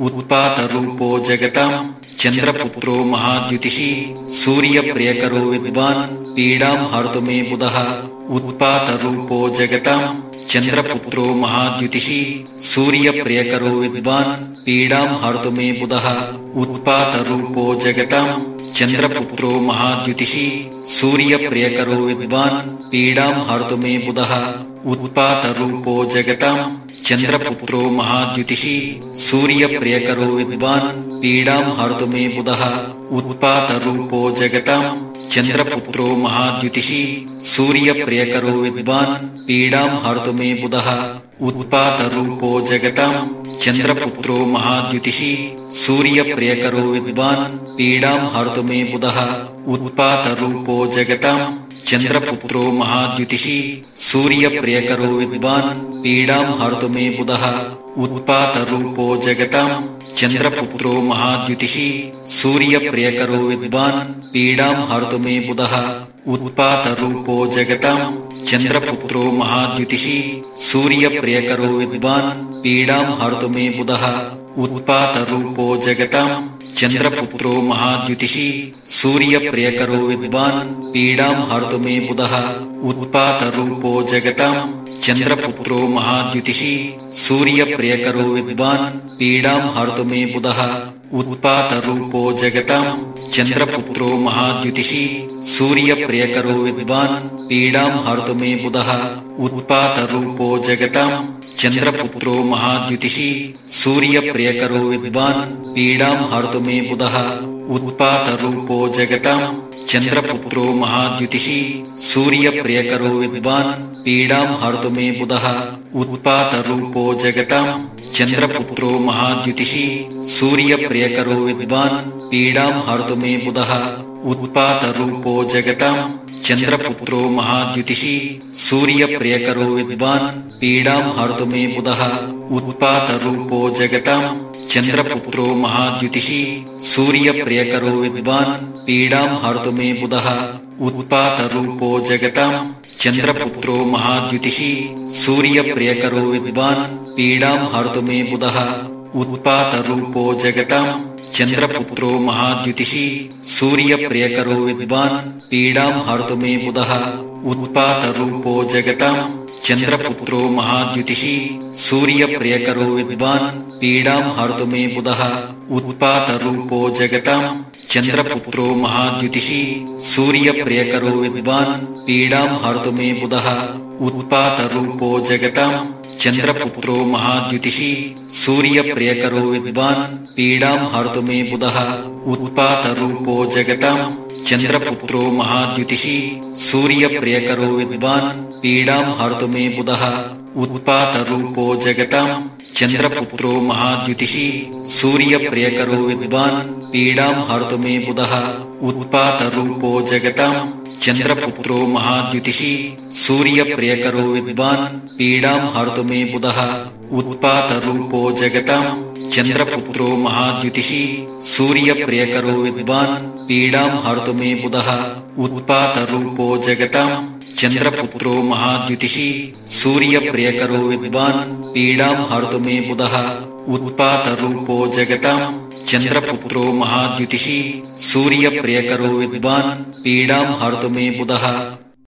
उत्पातरूपो जगतां चन्द्रपुत्रो महाद्युतिः सूर्यप्रियकरो विद्वान् पीडां हर्तु मे बुधः उत्पातरूपो जगतां चन्द्रपुत्रो महाद्युतिः सूर्यप्रियकरो विद्वान् पीडां हर्तु मे बुधः उत्पातरूपो जगतां चन्द्रपुत्रो महाद्युतिः सूर्यप्रियकरो विद्वान् पीडां हर्तु मे बुधः उत्पातरूपो जगतां चन्द्रपुत्रो महाद्युतिः सूर्यप्रियकरो विद्वान् पीडां हर्तु मे बुधः उत्पातरूपो जगतां चन्द्रपुत्रो महाद्युतिः सूर्यप्रियकरो विद्वान् पीडां हर्तु मे बुधः उत्पातरूपो जगतां चन्द्रपुत्रो महाद्युतिः सूर्यप्रियकरो विद्वान् पीडां हर्तु मे बुधः उत्पातरूपो जगतां चन्द्रपुत्रो महाद्युतिः सूर्यप्रियकरो विद्वान् पीडां हर्तु मे बुधः उत्पातरूपो जगतां चन्द्रपुत्रो महाद्युतिः सूर्यप्रियकरो विद्वान् पीडां हर्तु मे बुधः उत्पातरूपो जगतां चन्द्रपुत्रो महाद्युतिः सूर्यप्रियकरो विद्वान् पीडां हर्तु मे बुधः उत्पातरूपो जगतां चन्द्रपुत्रो महाद्युतिः सूर्यप्रियकरो विद्वान् पीडां हर्तु मे बुधः उत्पातरूपो जगतां चन्द्रपुत्रो महाद्युतिः सूर्यप्रियकरो विद्वान् पीडां हर्तु मे बुधः उत्पातरूपो जगतां चन्द्रपुत्रो महाद्युतिः सूर्यप्रियकरो विद्वान् पीडां हर्तु मे बुधः उत्पातरूपो जगतां चन्द्रपुत्रो महाद्युतिः सूर्यप्रियकरो विद्वान् पीडां हर्तु मे बुधः उत्पातरूपो जगतां चन्द्रपुत्रो महाद्युतिः सूर्यप्रियकरो विद्वान् पीडां हर्तु मे बुधः उत्पातरूपो जगतां चन्द्रपुत्रो महाद्युतिः सूर्यप्रियकरो विद्वान् पीडां हर्तु मे बुधः उत्पातरूपो जगतां चन्द्रपुत्रो महाद्युतिः सूर्यप्रियकरो विद्वान् पीडां हर्तु मे बुधः उत्पातरूपो जगतां चन्द्रपुत्रो महाद्युतिः सूर्यप्रियकरो विद्वान् पीडां हर्तु मे बुधः उत्पातरूपो जगतां चन्द्रपुत्रो महाद्युतिः सूर्यप्रियकरो विद्वान् पीडां हर्तु मे बुधः उत्पातरूपो जगतां चन्द्रपुत्रो महाद्युतिः सूर्यप्रियकरो विद्वान् पीडां हर्तु मे बुधः उत्पातरूपो जगतां चन्द्रपुत्रो महाद्युतिः सूर्यप्रियकरो विद्वान् पीडां हर्तु मे बुधः उत्पातरूपो जगतां चन्द्रपुत्रो महाद्युतिः सूर्यप्रियकरो विद्वान् पीडां हर्तु मे बुधः उत्पातरूपो जगतां चन्द्रपुत्रो महाद्युतिः सूर्यप्रियकरो विद्वान् पीडां हर्तु मे बुधः उत्पातरूपो जगतां चन्द्रपुत्रो महाद्युतिः सूर्यप्रियकरो विद्वान् पीडां हर्तु मे बुधः उत्पातरूपो जगतां चन्द्रपुत्रो महाद्युतिः सूर्यप्रियकरो विद्वान् पीडां हर्तु मे बुधः उत्पातरूपो जगतां चन्द्रपुत्रो महाद्युतिः सूर्यप्रियकरो विद्वान् पीडां हर्तु मे बुधः उत्पातरूपो जगतां चन्द्रपुत्रो महाद्युतिः सूर्यप्रियकरो विद्वान् पीडां हर्तु मे बुधः उत्पातरूपो जगतां चन्द्रपुत्रो महाद्युतिः सूर्यप्रियकरो विद्वान् पीडां हर्तु मे बुधः उत्पातरूपो जगतां चन्द्रपुत्रो महाद्युतिः सूर्यप्रियकरो विद्वान् पीडां हर्तु मे बुधः।